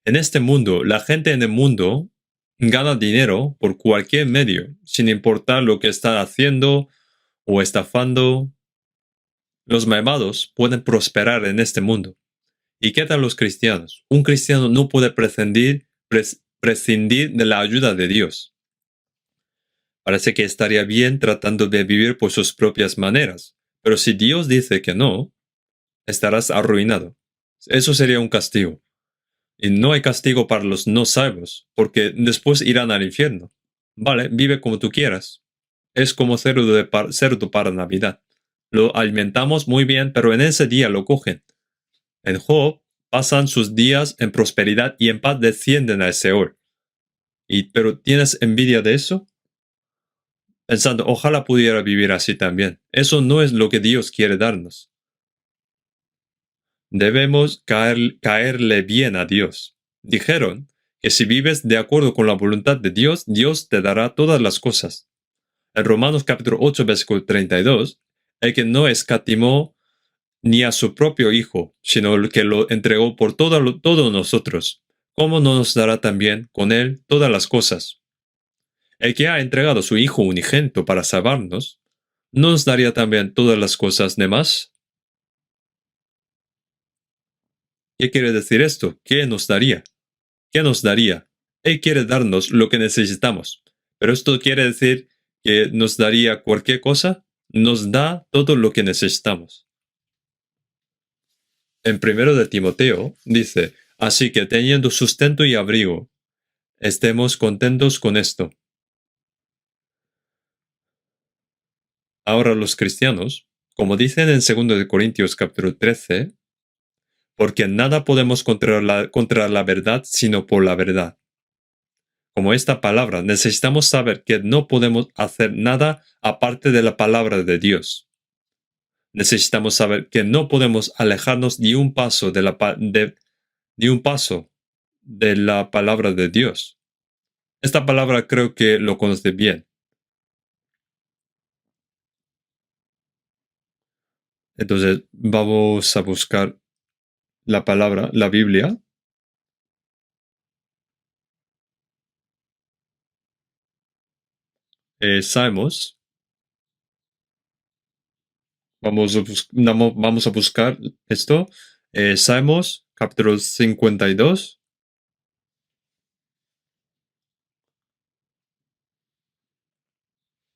En este mundo, la gente en el mundo gana dinero por cualquier medio, sin importar lo que está haciendo o estafando. Los malvados pueden prosperar en este mundo. ¿Y qué tal los cristianos? Un cristiano no puede prescindir de la ayuda de Dios. Parece que estaría bien tratando de vivir por sus propias maneras, pero si Dios dice que no, estarás arruinado. Eso sería un castigo. Y no hay castigo para los no salvos, porque después irán al infierno. Vale, vive como tú quieras. Es como cerdo para Navidad. Lo alimentamos muy bien, pero en ese día lo cogen. En Job pasan sus días en prosperidad y en paz descienden al Seol. ¿Pero tienes envidia de eso? pensando, ojalá pudiera vivir así también. Eso no es lo que Dios quiere darnos. Debemos caerle bien a Dios. Dijeron que si vives de acuerdo con la voluntad de Dios, Dios te dará todas las cosas. En Romanos capítulo 8, versículo 32, el que no escatimó ni a su propio Hijo, sino que lo entregó por todos nosotros, ¿cómo no nos dará también con él todas las cosas? El que ha entregado a su Hijo unigénito para salvarnos, ¿no nos daría también todas las cosas demás? ¿Qué quiere decir esto? ¿Qué nos daría? ¿Qué nos daría? Él quiere darnos lo que necesitamos. Pero esto quiere decir que nos daría cualquier cosa. Nos da todo lo que necesitamos. En primero de Timoteo dice, así que teniendo sustento y abrigo, estemos contentos con esto. Ahora los cristianos, como dicen en 2 de Corintios capítulo 13, porque nada podemos contra la verdad sino por la verdad. Como esta palabra, necesitamos saber que no podemos hacer nada aparte de la palabra de Dios. Necesitamos saber que no podemos alejarnos ni un paso ni un paso de la palabra de Dios. Esta palabra creo que lo conoce bien. Entonces vamos a buscar la palabra, la Biblia. Salmos. Vamos a buscar esto. Salmos, capítulo 52.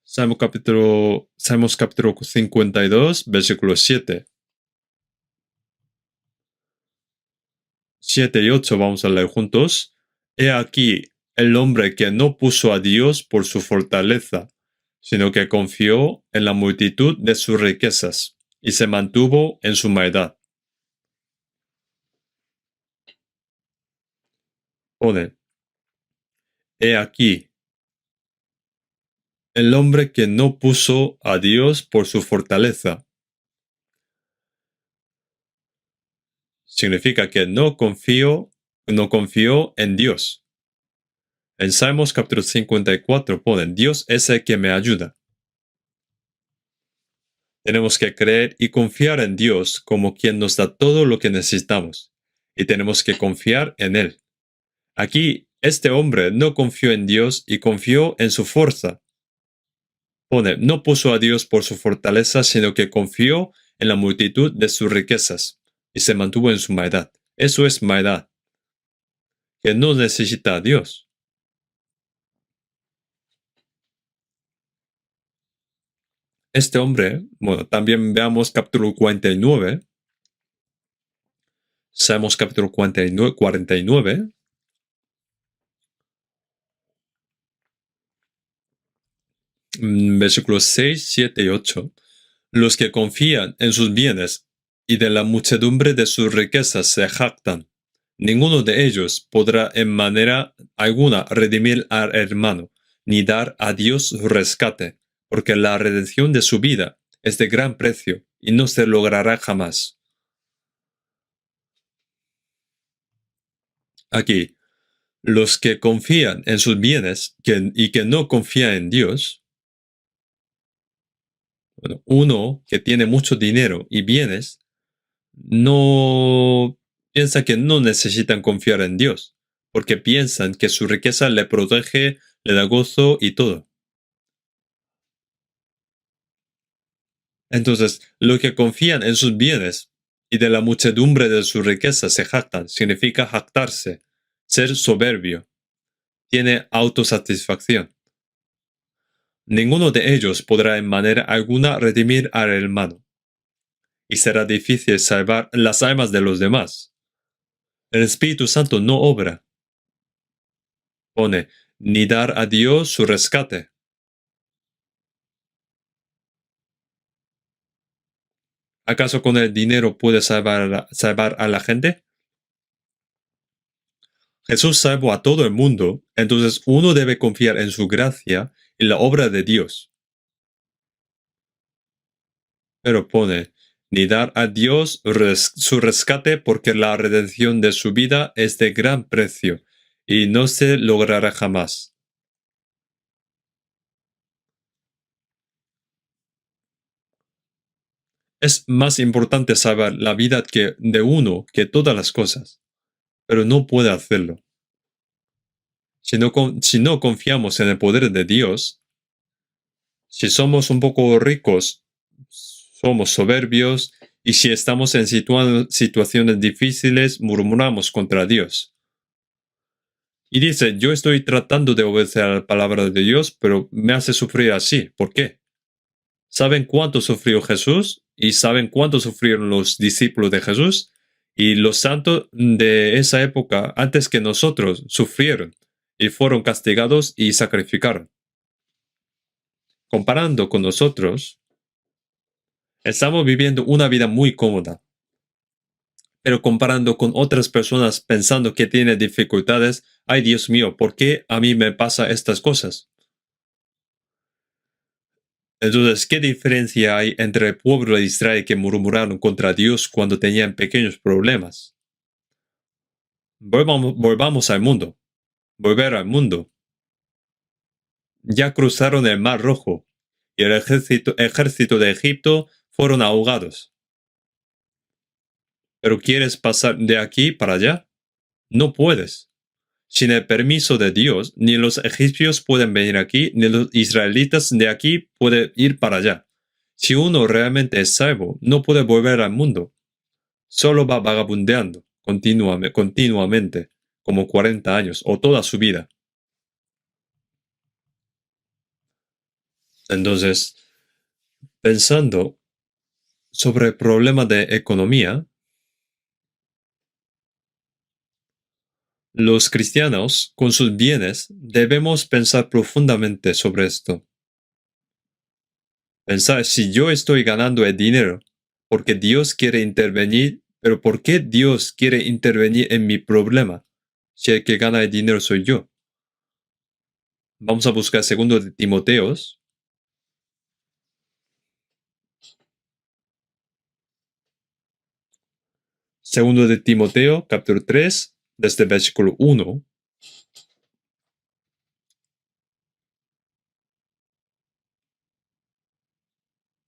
Salmos capítulo 52, versículo 7. 7 y 8 vamos a leer juntos. He aquí el hombre que no puso a Dios por su fortaleza, sino que confió en la multitud de sus riquezas y se mantuvo en su maldad. Pone, he aquí el hombre que no puso a Dios por su fortaleza. Significa que no confió en Dios. En Salmos capítulo 54 ponen, Dios es el que me ayuda. Tenemos que creer y confiar en Dios como quien nos da todo lo que necesitamos. Y tenemos que confiar en Él. Aquí, este hombre no confió en Dios y confió en su fuerza. Pone, no puso a Dios por su fortaleza, sino que confió en la multitud de sus riquezas y se mantuvo en su maldad. Eso es maldad, que no necesita a Dios. Este hombre, bueno, también veamos capítulo 49, Salmos capítulo 49, versículos 6, 7 y 8. Los que confían en sus bienes y de la muchedumbre de sus riquezas se jactan. Ninguno de ellos podrá en manera alguna redimir al hermano, ni dar a Dios su rescate, porque la redención de su vida es de gran precio y no se logrará jamás. Aquí, los que confían en sus bienes y que no confían en Dios, bueno, uno que tiene mucho dinero y bienes, no piensa que no necesitan confiar en Dios, porque piensan que su riqueza le protege, le da gozo y todo. Entonces, los que confían en sus bienes y de la muchedumbre de su riqueza se jactan, significa jactarse, ser soberbio, tiene autosatisfacción. Ninguno de ellos podrá en manera alguna redimir al hermano, y será difícil salvar las almas de los demás. El Espíritu Santo no obra. Pone, ni dar a Dios su rescate. ¿Acaso con el dinero puede salvar a la gente? Jesús salvó a todo el mundo, entonces uno debe confiar en su gracia y la obra de Dios. Pero pone, ni dar a Dios su rescate porque la redención de su vida es de gran precio y no se logrará jamás. Es más importante salvar la vida de uno que todas las cosas, pero no puede hacerlo. Si no confiamos en el poder de Dios, si somos un poco ricos, somos soberbios, y si estamos en situaciones difíciles, murmuramos contra Dios. Y dice, yo estoy tratando de obedecer a la palabra de Dios, pero me hace sufrir así. ¿Por qué? ¿Saben cuánto sufrió Jesús? ¿Y saben cuánto sufrieron los discípulos de Jesús? Y los santos de esa época, antes que nosotros, sufrieron y fueron castigados y sacrificaron. Comparando con nosotros, estamos viviendo una vida muy cómoda, pero comparando con otras personas pensando que tienen dificultades, ay Dios mío, ¿por qué a mí me pasa estas cosas? Entonces, ¿qué diferencia hay entre el pueblo de Israel que murmuraron contra Dios cuando tenían pequeños problemas? Volvamos al mundo, volver al mundo. Ya cruzaron el Mar Rojo y el ejército de Egipto fueron ahogados. ¿Pero quieres pasar de aquí para allá? No puedes. Sin el permiso de Dios, ni los egipcios pueden venir aquí, ni los israelitas de aquí pueden ir para allá. Si uno realmente es salvo, no puede volver al mundo. Solo va vagabundeando continuamente, como 40 años o toda su vida. Entonces, pensando sobre el problema de economía, los cristianos, con sus bienes, debemos pensar profundamente sobre esto. Pensar si yo estoy ganando el dinero porque Dios quiere intervenir, pero ¿por qué Dios quiere intervenir en mi problema si el que gana el dinero soy yo? Vamos a buscar segundo de Timoteos. Segundo de Timoteo, capítulo 3, desde el versículo 1.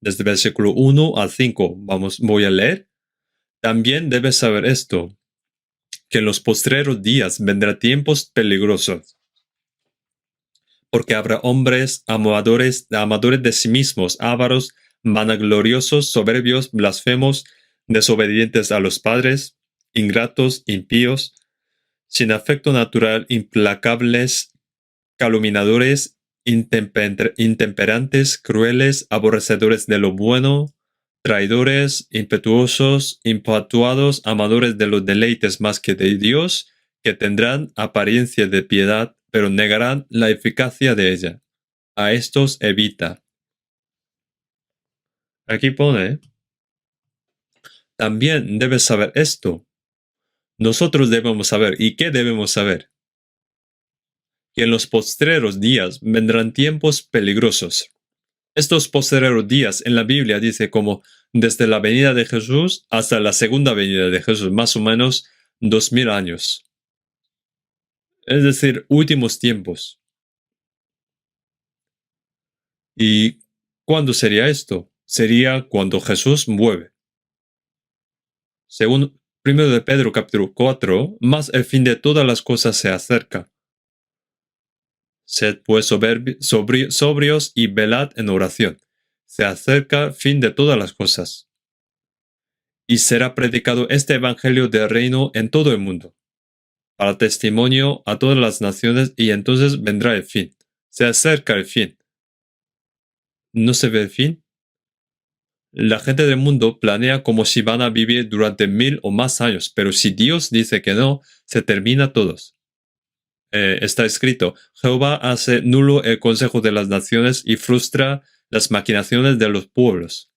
Desde el versículo 1 al 5, voy a leer. También debes saber esto, que en los postreros días vendrán tiempos peligrosos, porque habrá hombres amadores de sí mismos, ávaros, vanagloriosos, soberbios, blasfemos, desobedientes a los padres, ingratos, impíos, sin afecto natural, implacables, calumniadores, intemperantes, crueles, aborrecedores de lo bueno, traidores, impetuosos, infatuados, amadores de los deleites más que de Dios, que tendrán apariencia de piedad, pero negarán la eficacia de ella. A estos evita. Aquí pone, también debes saber esto. Nosotros debemos saber. ¿Y qué debemos saber? Que en los postreros días vendrán tiempos peligrosos. Estos postreros días en la Biblia dice como desde la venida de Jesús hasta la segunda venida de Jesús, más o menos 2000 años. Es decir, últimos tiempos. ¿Y cuándo sería esto? Sería cuando Jesús vuelve. Según 1 de Pedro capítulo 4, más el fin de todas las cosas se acerca. Sed pues sobrios y velad en oración. Se acerca el fin de todas las cosas. Y será predicado este evangelio del reino en todo el mundo, para testimonio a todas las naciones, y entonces vendrá el fin. Se acerca el fin. ¿No se ve el fin? La gente del mundo planea como si van a vivir durante 1000 o más años, pero si Dios dice que no, se termina todos. Está escrito, Jehová hace nulo el consejo de las naciones y frustra las maquinaciones de los pueblos.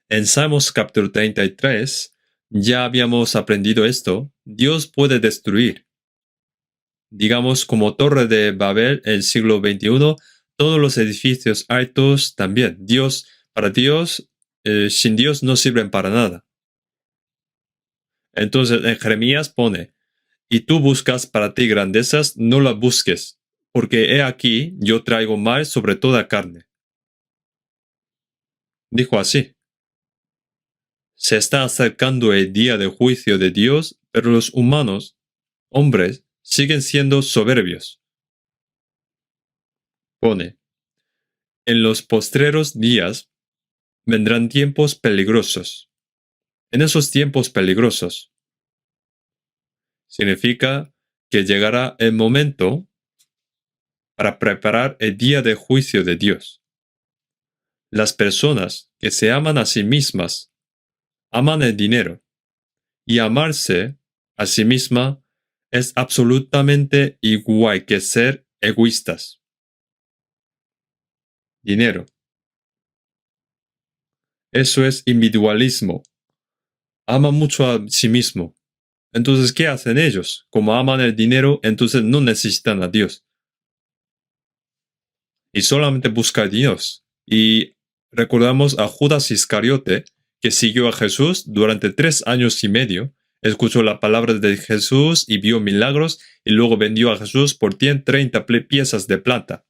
En Salmos capítulo 33, ya habíamos aprendido esto, Dios puede destruir. Digamos como Torre de Babel el siglo XXI, Todos los edificios altos también. Para Dios, sin Dios no sirven para nada. Entonces en Jeremías pone, y tú buscas para ti grandezas, no las busques, porque he aquí yo traigo mal sobre toda carne. Dijo así, se está acercando el día del juicio de Dios, pero los humanos, hombres, siguen siendo soberbios. Pone, en los postreros días vendrán tiempos peligrosos. En esos tiempos peligrosos significa que llegará el momento para preparar el día de juicio de Dios. Las personas que se aman a sí mismas aman el dinero, y amarse a sí misma es absolutamente igual que ser egoístas. Dinero. Eso es individualismo. Ama mucho a sí mismo. Entonces, ¿qué hacen ellos? Como aman el dinero, entonces no necesitan a Dios. Y solamente busca a Dios. Y recordamos a Judas Iscariote, que siguió a Jesús durante 3 años y medio, escuchó la palabra de Jesús y vio milagros, y luego vendió a Jesús por 30 piezas de plata.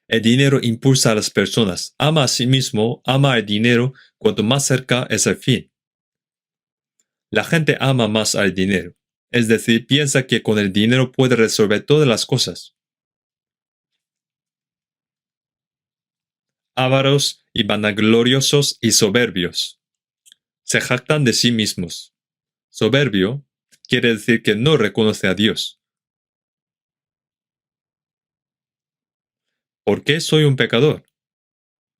El dinero impulsa a las personas, ama a sí mismo, ama el dinero, cuanto más cerca es el fin. La gente ama más al dinero, es decir, piensa que con el dinero puede resolver todas las cosas. Ávaros y vanagloriosos y soberbios. Se jactan de sí mismos. Soberbio quiere decir que no reconoce a Dios. ¿Por qué soy un pecador?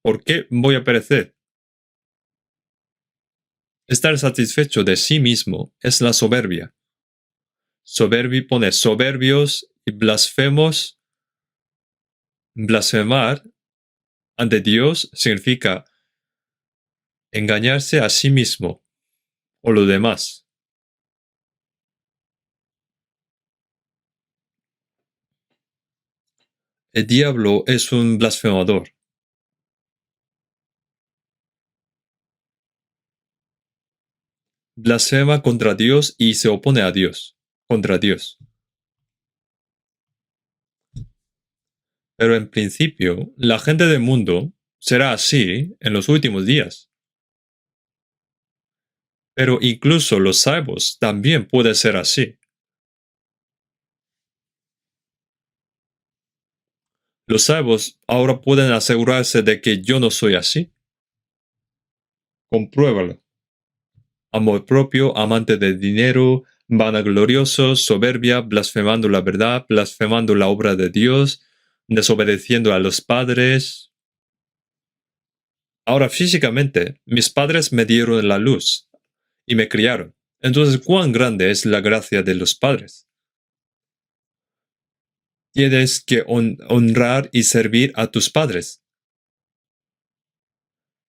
¿Por qué voy a perecer? Estar satisfecho de sí mismo es la soberbia. Soberbio pone soberbios y blasfemos. Blasfemar ante Dios significa engañarse a sí mismo o lo demás. El diablo es un blasfemador. Blasfema contra Dios y se opone a Dios, contra Dios. Pero en principio, la gente del mundo será así en los últimos días. Pero incluso los salvos también pueden ser así. Los salvos ahora pueden asegurarse de que yo no soy así. Compruébalo. Amor propio, amante del dinero, vanaglorioso, soberbia, blasfemando la verdad, blasfemando la obra de Dios, desobedeciendo a los padres. Ahora físicamente, mis padres me dieron la luz y me criaron. Entonces, ¿cuán grande es la gracia de los padres? Tienes que honrar y servir a tus padres.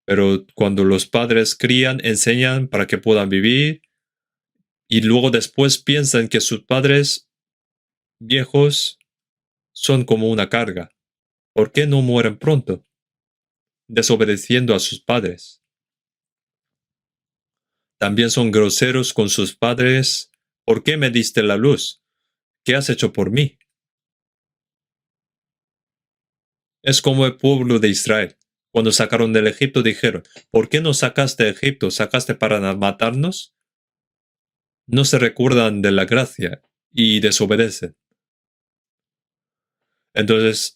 Pero cuando los padres crían, enseñan para que puedan vivir y luego después piensan que sus padres viejos son como una carga. ¿Por qué no mueren pronto? Desobedeciendo a sus padres. También son groseros con sus padres. ¿Por qué me diste la luz? ¿Qué has hecho por mí? Es como el pueblo de Israel. Cuando sacaron del Egipto dijeron, ¿por qué nos sacaste de Egipto? ¿Sacaste para matarnos? No se recuerdan de la gracia y desobedecen. Entonces,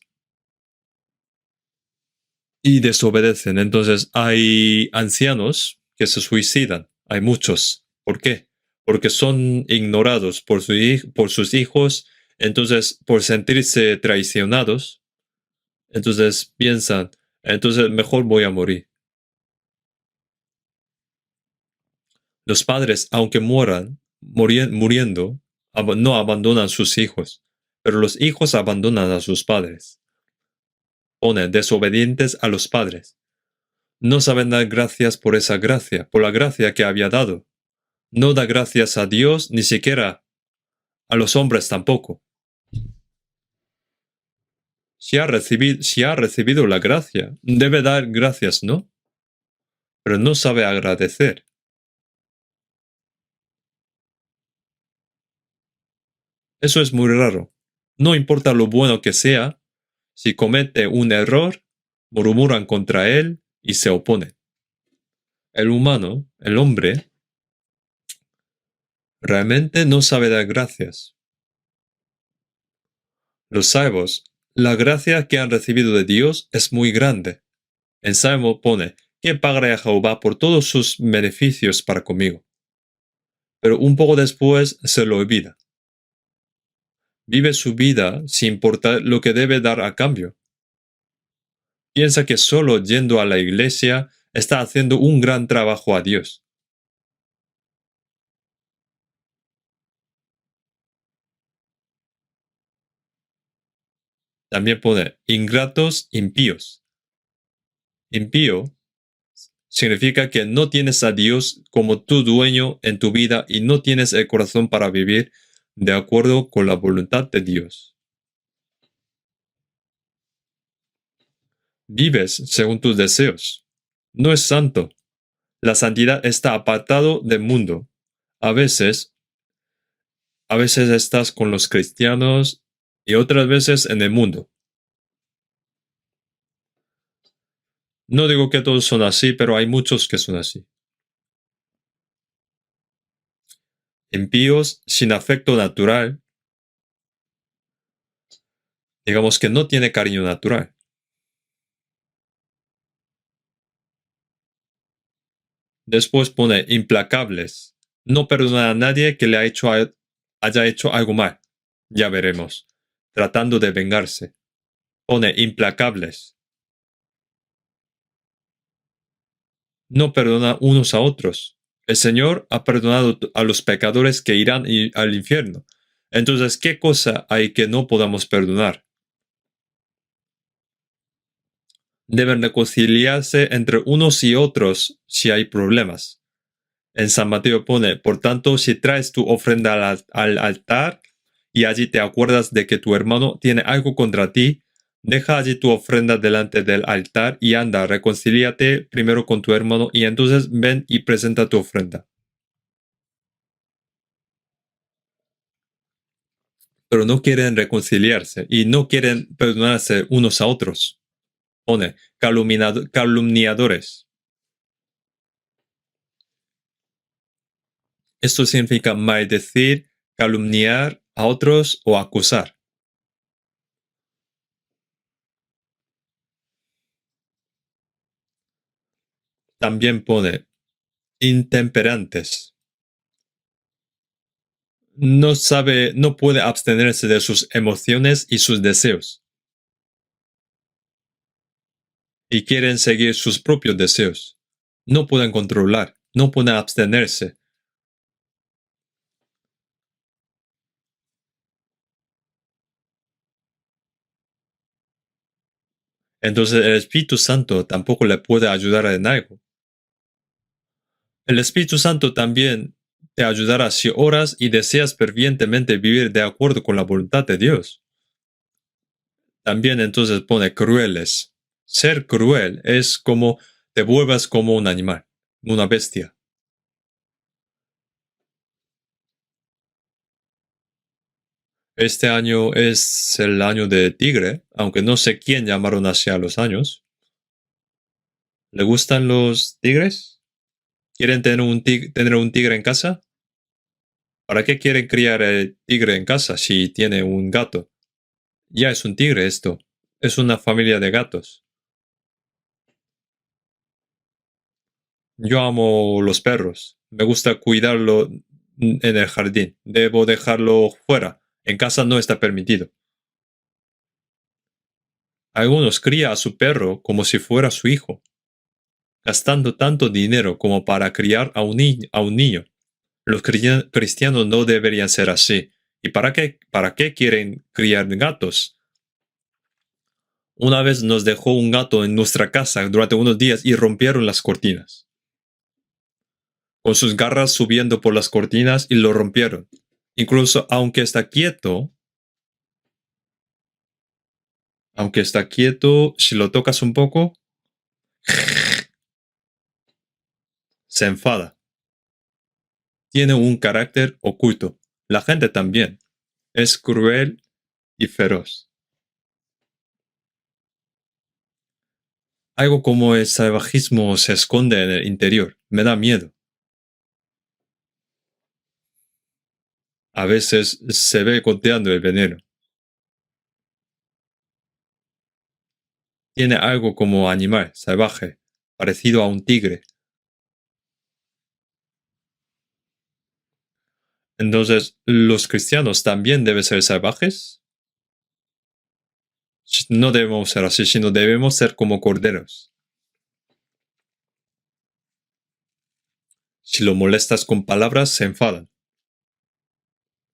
Entonces hay ancianos que se suicidan. Hay muchos. ¿Por qué? Porque son ignorados por sus hijos. Entonces, por sentirse traicionados, entonces piensan, entonces mejor voy a morir. Los padres, aunque mueran, muriendo, no abandonan sus hijos, pero los hijos abandonan a sus padres. Ponen desobedientes a los padres. No saben dar gracias por esa gracia, por la gracia que había dado. No da gracias a Dios, ni siquiera a los hombres tampoco. Si ha recibido la gracia, debe dar gracias, ¿no? Pero no sabe agradecer. Eso es muy raro. No importa lo bueno que sea, si comete un error, murmuran contra él y se oponen. El humano, el hombre, realmente no sabe dar gracias. Los salvos, la gracia que han recibido de Dios es muy grande. En Salmo pone, ¿quién pagaré a Jehová por todos sus beneficios para conmigo? Pero un poco después se lo olvida. Vive su vida sin importar lo que debe dar a cambio. Piensa que solo yendo a la iglesia está haciendo un gran trabajo a Dios. También pone ingratos, impíos. Impío significa que no tienes a Dios como tu dueño en tu vida y no tienes el corazón para vivir de acuerdo con la voluntad de Dios. Vives según tus deseos. No es santo. La santidad está apartado del mundo. A veces, a veces estás con los cristianos y otras veces en el mundo. No digo que todos son así, pero hay muchos que son así. Impíos, sin afecto natural, digamos que no tiene cariño natural. Después pone implacables. No perdona a nadie que haya hecho algo mal. Ya veremos. Tratando de vengarse. Pone implacables. No perdona unos a otros. El Señor ha perdonado a los pecadores que irán al infierno. Entonces, ¿qué cosa hay que no podamos perdonar? Deben reconciliarse entre unos y otros si hay problemas. En San Mateo pone, por tanto, si traes tu ofrenda al altar y allí te acuerdas de que tu hermano tiene algo contra ti, deja allí tu ofrenda delante del altar y anda, reconcíliate primero con tu hermano y entonces ven y presenta tu ofrenda. Pero no quieren reconciliarse y no quieren perdonarse unos a otros. Pone, calumniadores. Esto significa maldecir, calumniar a otros o acusar. También pone intemperantes. No puede abstenerse de sus emociones y sus deseos. Y quieren seguir sus propios deseos. No pueden controlar, no pueden abstenerse. Entonces el Espíritu Santo tampoco le puede ayudar en algo. El Espíritu Santo también te ayudará si oras y deseas fervientemente vivir de acuerdo con la voluntad de Dios. También entonces pone crueles. Ser cruel es como te vuelvas como un animal, una bestia. Este año es el año de tigre, aunque no sé quién llamaron hacia los años. ¿Le gustan los tigres? ¿Quieren tener un tigre en casa? ¿Para qué quieren criar el tigre en casa si tiene un gato? Ya es un tigre esto. Es una familia de gatos. Yo amo los perros. Me gusta cuidarlo en el jardín. Debo dejarlo fuera. En casa no está permitido. Algunos crían a su perro como si fuera su hijo, gastando tanto dinero como para criar a un niño. Los cristianos no deberían ser así. ¿Y para qué quieren criar gatos? Una vez nos dejó un gato en nuestra casa durante unos días y rompieron las cortinas. Con sus garras subiendo por las cortinas y lo rompieron. Incluso aunque está quieto, Aunque está quieto, si lo tocas un poco, se enfada. Tiene un carácter oculto. La gente también. Es cruel y feroz. Algo como el salvajismo se esconde en el interior. Me da miedo. A veces se ve goteando el veneno. Tiene algo como animal, salvaje, parecido a un tigre. Entonces, ¿los cristianos también deben ser salvajes? No debemos ser así, sino debemos ser como corderos. Si lo molestas con palabras, se enfadan,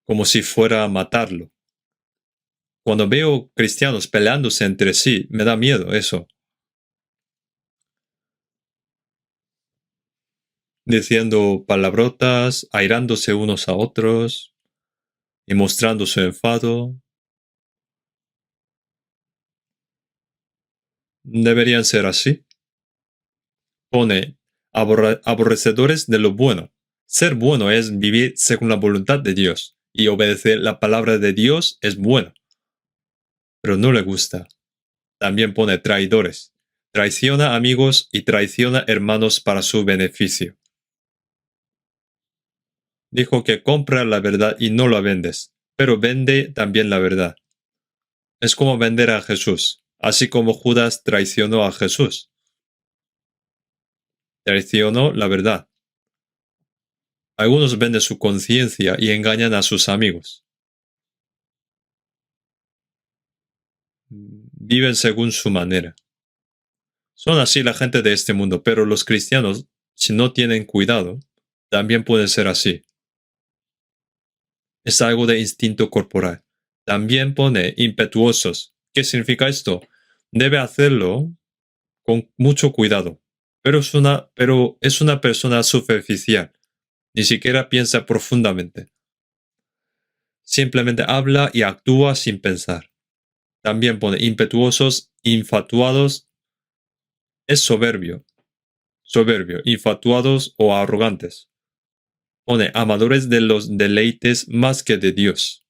como si fuera a matarlo. Cuando veo cristianos peleándose entre sí, me da miedo eso, diciendo palabrotas, airándose unos a otros y mostrando su enfado. Deberían ser así. Pone aborrecedores de lo bueno. Ser bueno es vivir según la voluntad de Dios, y obedecer la palabra de Dios es bueno, pero no le gusta. También pone traidores. Traiciona amigos y traiciona hermanos para su beneficio. Dijo que compra la verdad y no la vendes, pero vende también la verdad. Es como vender a Jesús, así como Judas traicionó a Jesús. Traicionó la verdad. Algunos venden su conciencia y engañan a sus amigos. Viven según su manera. Son así la gente de este mundo, pero los cristianos, si no tienen cuidado, también pueden ser así. Es algo de instinto corporal. También pone impetuosos. ¿Qué significa esto? Debe hacerlo con mucho cuidado, pero es una persona superficial. Ni siquiera piensa profundamente. Simplemente habla y actúa sin pensar. También pone impetuosos, infatuados. Es soberbio, infatuados o arrogantes. Pone amadores de los deleites más que de Dios.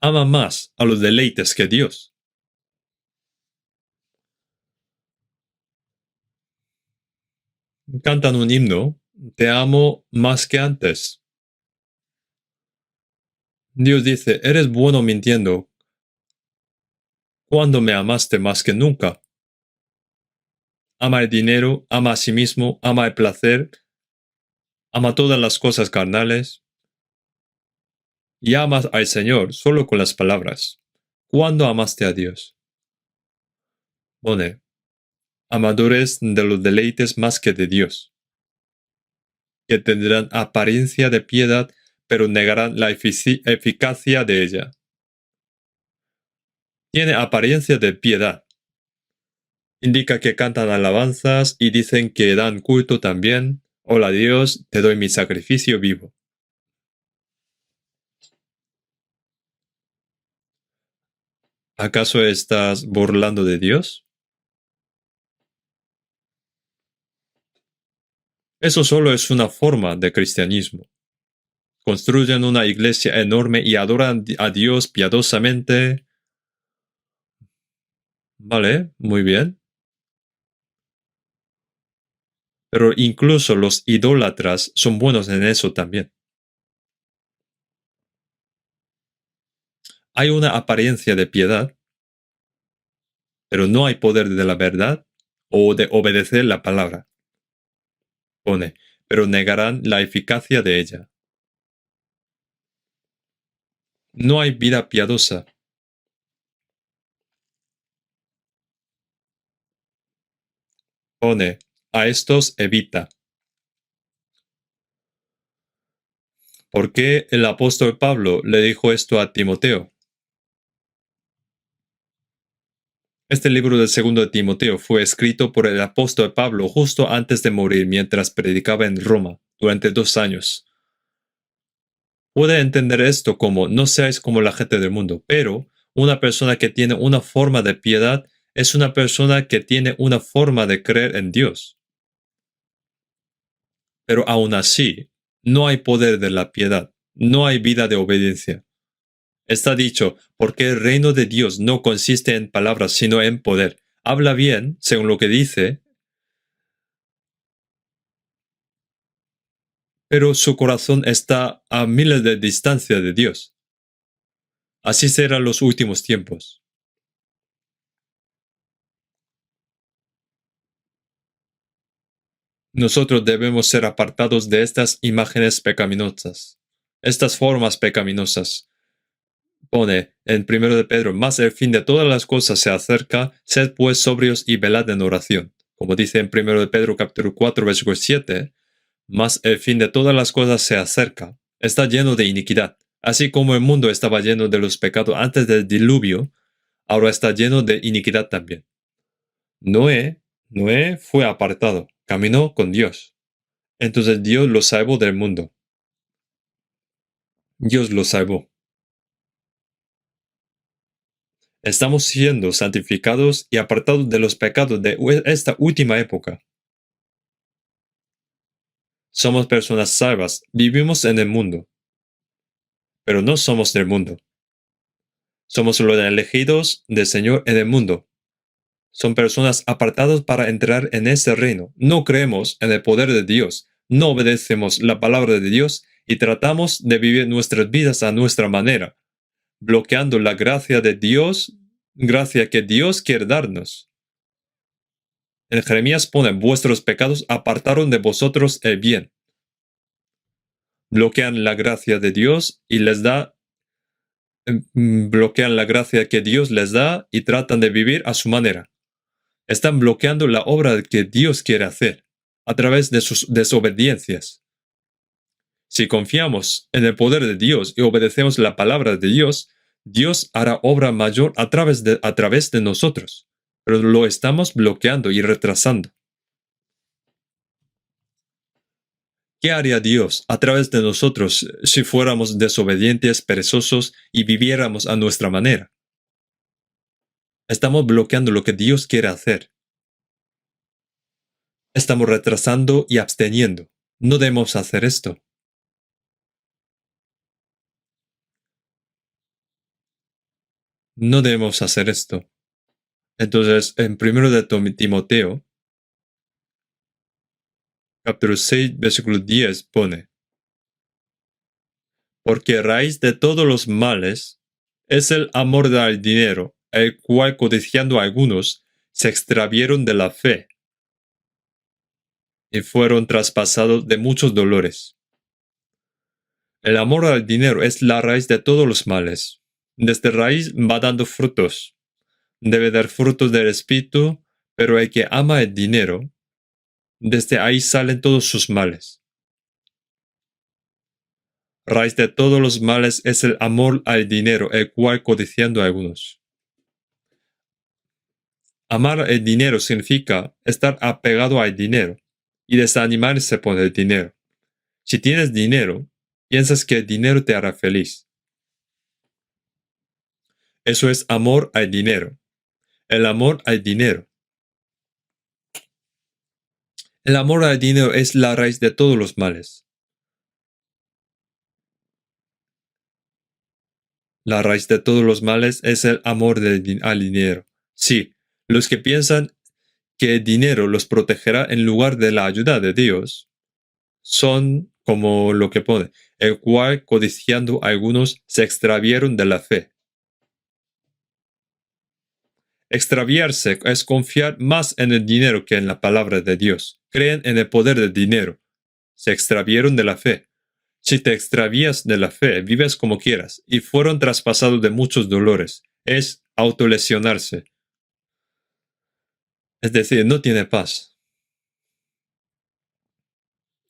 Ama más a los deleites que Dios. Cantan un himno, te amo más que antes. Dios dice, eres bueno mintiendo. ¿Cuándo me amaste más que nunca? Ama el dinero, ama a sí mismo, ama el placer, ama todas las cosas carnales y amas al Señor solo con las palabras. ¿Cuándo amaste a Dios? Pone, amadores de los deleites más que de Dios, que tendrán apariencia de piedad, pero negarán la eficacia de ella. Tiene apariencia de piedad. Indica que cantan alabanzas y dicen que dan culto también. Hola Dios, te doy mi sacrificio vivo. ¿Acaso estás burlando de Dios? Eso solo es una forma de cristianismo. Construyen una iglesia enorme y adoran a Dios piadosamente. Vale, muy bien. Pero incluso los idólatras son buenos en eso también. Hay una apariencia de piedad, pero no hay poder de la verdad o de obedecer la palabra. Pone, pero negarán la eficacia de ella. No hay vida piadosa. Pone, a estos evita. ¿Por qué el apóstol Pablo le dijo esto a Timoteo? Este libro del segundo de Timoteo fue escrito por el apóstol Pablo justo antes de morir mientras predicaba en Roma durante 2 años. Puede entender esto como no seáis como la gente del mundo, pero Una persona que tiene una forma de piedad es una persona que tiene una forma de creer en Dios. Pero aún así, no hay poder de la piedad, no hay vida de obediencia. Está dicho, porque el reino de Dios no consiste en palabras, sino en poder. Habla bien, según lo que dice, pero su corazón está a miles de distancia de Dios. Así serán los últimos tiempos. Nosotros debemos ser apartados de estas imágenes pecaminosas, estas formas pecaminosas. Pone en 1 de Pedro, más el fin de todas las cosas se acerca, sed pues sobrios y velad en oración. Como dice en 1 de Pedro capítulo 4, versículo 7, más el fin de todas las cosas se acerca. Está lleno de iniquidad. Así como el mundo estaba lleno de los pecados antes del diluvio, ahora está lleno de iniquidad también. Noé fue apartado, caminó con Dios. Entonces Dios lo salvó del mundo. Dios lo salvó. Estamos siendo santificados y apartados de los pecados de esta última época. Somos personas salvas, vivimos en el mundo, pero no somos del mundo. Somos los elegidos del Señor en el mundo. Son personas apartadas para entrar en ese reino. No creemos en el poder de Dios, no obedecemos la palabra de Dios y tratamos de vivir nuestras vidas a nuestra manera, bloqueando la gracia de Dios, gracia que Dios quiere darnos. En Jeremías pone, vuestros pecados apartaron de vosotros el bien. Bloquean la gracia de Dios y bloquean la gracia que Dios les da y tratan de vivir a su manera. Están bloqueando la obra que Dios quiere hacer a través de sus desobediencias. Si confiamos en el poder de Dios y obedecemos la palabra de Dios, Dios hará obra mayor a través de nosotros, pero lo estamos bloqueando y retrasando. ¿Qué haría Dios a través de nosotros si fuéramos desobedientes, perezosos y viviéramos a nuestra manera? Estamos bloqueando lo que Dios quiere hacer. Estamos retrasando y absteniendo. No debemos hacer esto. No debemos hacer esto. Entonces, en 1 de Timoteo, capítulo 6, versículo 10, pone, porque raíz de todos los males es el amor al dinero, el cual codiciando algunos se extravieron de la fe y fueron traspasados de muchos dolores. El amor al dinero es la raíz de todos los males. Desde raíz va dando frutos. Debe dar frutos del espíritu, pero el que ama el dinero, desde ahí salen todos sus males. Raíz de todos los males es el amor al dinero, el cual codiciando algunos. Amar el dinero significa estar apegado al dinero y desanimarse por el dinero. Si tienes dinero, piensas que el dinero te hará feliz. Eso es amor al dinero. El amor al dinero. El amor al dinero es la raíz de todos los males. La raíz de todos los males es el amor al dinero. Sí, los que piensan que el dinero los protegerá en lugar de la ayuda de Dios, son como lo que pone, el cual codiciando algunos se extravieron de la fe. Extraviarse es confiar más en el dinero que en la palabra de Dios. Creen en el poder del dinero. Se extravieron de la fe. Si te extravías de la fe, vives como quieras, y fueron traspasados de muchos dolores. Es autolesionarse. Es decir, no tiene paz.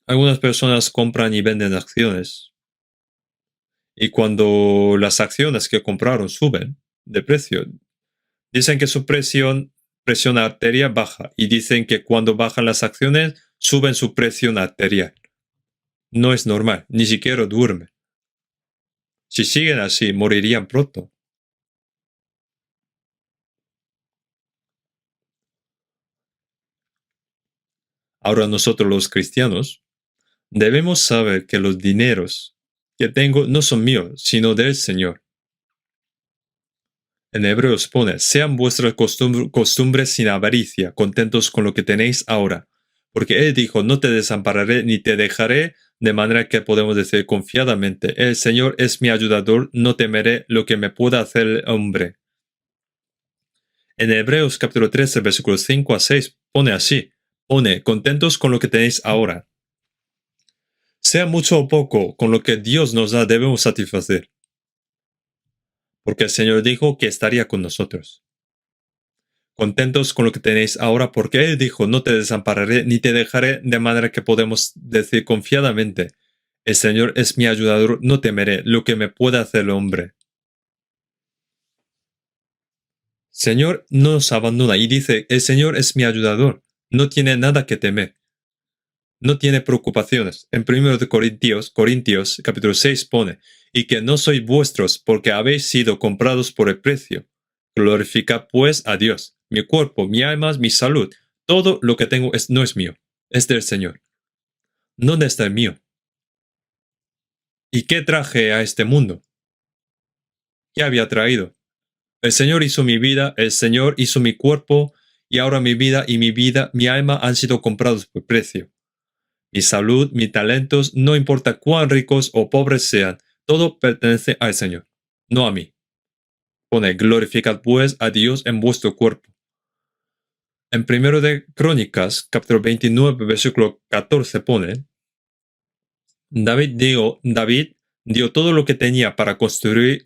Algunas personas compran y venden acciones. Y cuando las acciones que compraron suben de precio, dicen que su presión arterial baja. Y dicen que cuando bajan las acciones, suben su presión arterial. No es normal, ni siquiera duerme. Si siguen así, morirían pronto. Ahora nosotros los cristianos debemos saber que los dineros que tengo no son míos, sino del Señor. En Hebreos pone, sean vuestras costumbres sin avaricia, contentos con lo que tenéis ahora. Porque Él dijo, no te desampararé ni te dejaré, de manera que podemos decir confiadamente, el Señor es mi ayudador, no temeré lo que me pueda hacer el hombre. En Hebreos capítulo 13, versículos 5 a 6, pone así, pone, contentos con lo que tenéis ahora. Sea mucho o poco, con lo que Dios nos da debemos satisfacer. Porque el Señor dijo que estaría con nosotros. Contentos con lo que tenéis ahora, porque Él dijo, no te desampararé ni te dejaré, de manera que podemos decir confiadamente, el Señor es mi ayudador, no temeré lo que me pueda hacer el hombre. Señor no nos abandona y dice, el Señor es mi ayudador, no tiene nada que temer, no tiene preocupaciones. En 1 Corintios capítulo 6 pone, y que no sois vuestros porque habéis sido comprados por el precio. Glorificad pues a Dios. Mi cuerpo, mi alma, mi salud, todo lo que tengo no es mío, es del Señor. ¿Dónde está el mío? ¿Y qué traje a este mundo? ¿Qué había traído? El Señor hizo mi vida, el Señor hizo mi cuerpo, y ahora mi vida y mi alma han sido comprados por precio. Mi salud, mis talentos, no importa cuán ricos o pobres sean, todo pertenece al Señor, no a mí. Pone, glorificad pues a Dios en vuestro cuerpo. En 1 de Crónicas, capítulo 29, versículo 14 pone, David dio todo lo que tenía para construir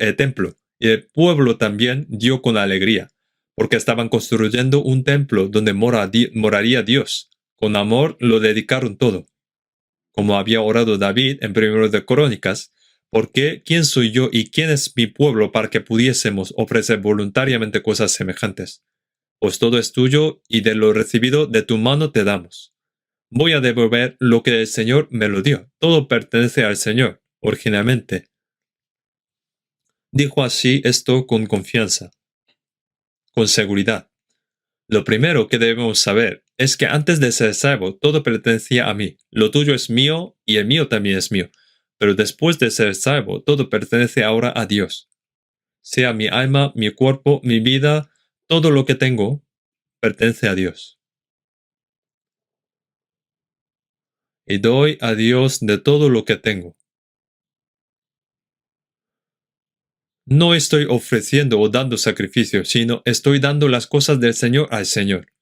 el templo, y el pueblo también dio con alegría, porque estaban construyendo un templo donde moraría Dios. Con amor lo dedicaron todo. Como había orado David en 1 de Crónicas, porque ¿quién soy yo y quién es mi pueblo para que pudiésemos ofrecer voluntariamente cosas semejantes? Pues todo es tuyo y de lo recibido de tu mano te damos. Voy a devolver lo que el Señor me lo dio. Todo pertenece al Señor, originalmente. Dijo así esto con confianza, con seguridad. Lo primero que debemos saber es que antes de ser salvo, todo pertenecía a mí. Lo tuyo es mío y el mío también es mío. Pero después de ser salvo, todo pertenece ahora a Dios. Sea mi alma, mi cuerpo, mi vida, todo lo que tengo, pertenece a Dios. Y doy a Dios de todo lo que tengo. No estoy ofreciendo o dando sacrificio, sino estoy dando las cosas del Señor al Señor.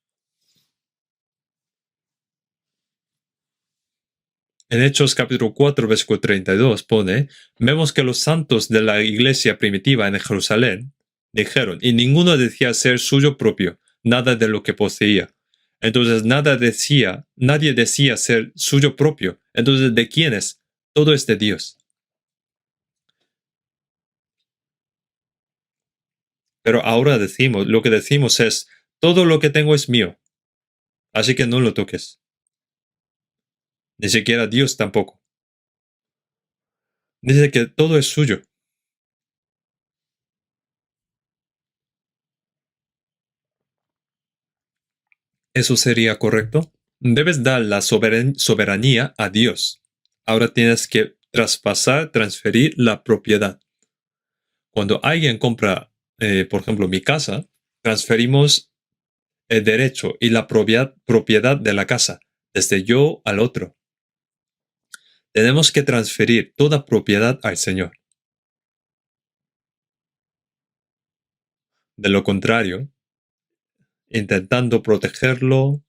En Hechos capítulo 4, versículo 32 pone, vemos que los santos de la iglesia primitiva en Jerusalén dijeron, y ninguno decía ser suyo propio, nada de lo que poseía. Entonces nadie decía ser suyo propio. Entonces, ¿de quién es? Todo es de Dios. Pero ahora lo que decimos es, todo lo que tengo es mío, así que no lo toques. Ni siquiera Dios tampoco. Dice que todo es suyo. ¿Eso sería correcto? Debes dar la soberanía a Dios. Ahora tienes que transferir la propiedad. Cuando alguien compra, por ejemplo, mi casa, transferimos el derecho y la propiedad de la casa, desde yo al otro. Tenemos que transferir toda propiedad al Señor. De lo contrario, intentando protegerlo,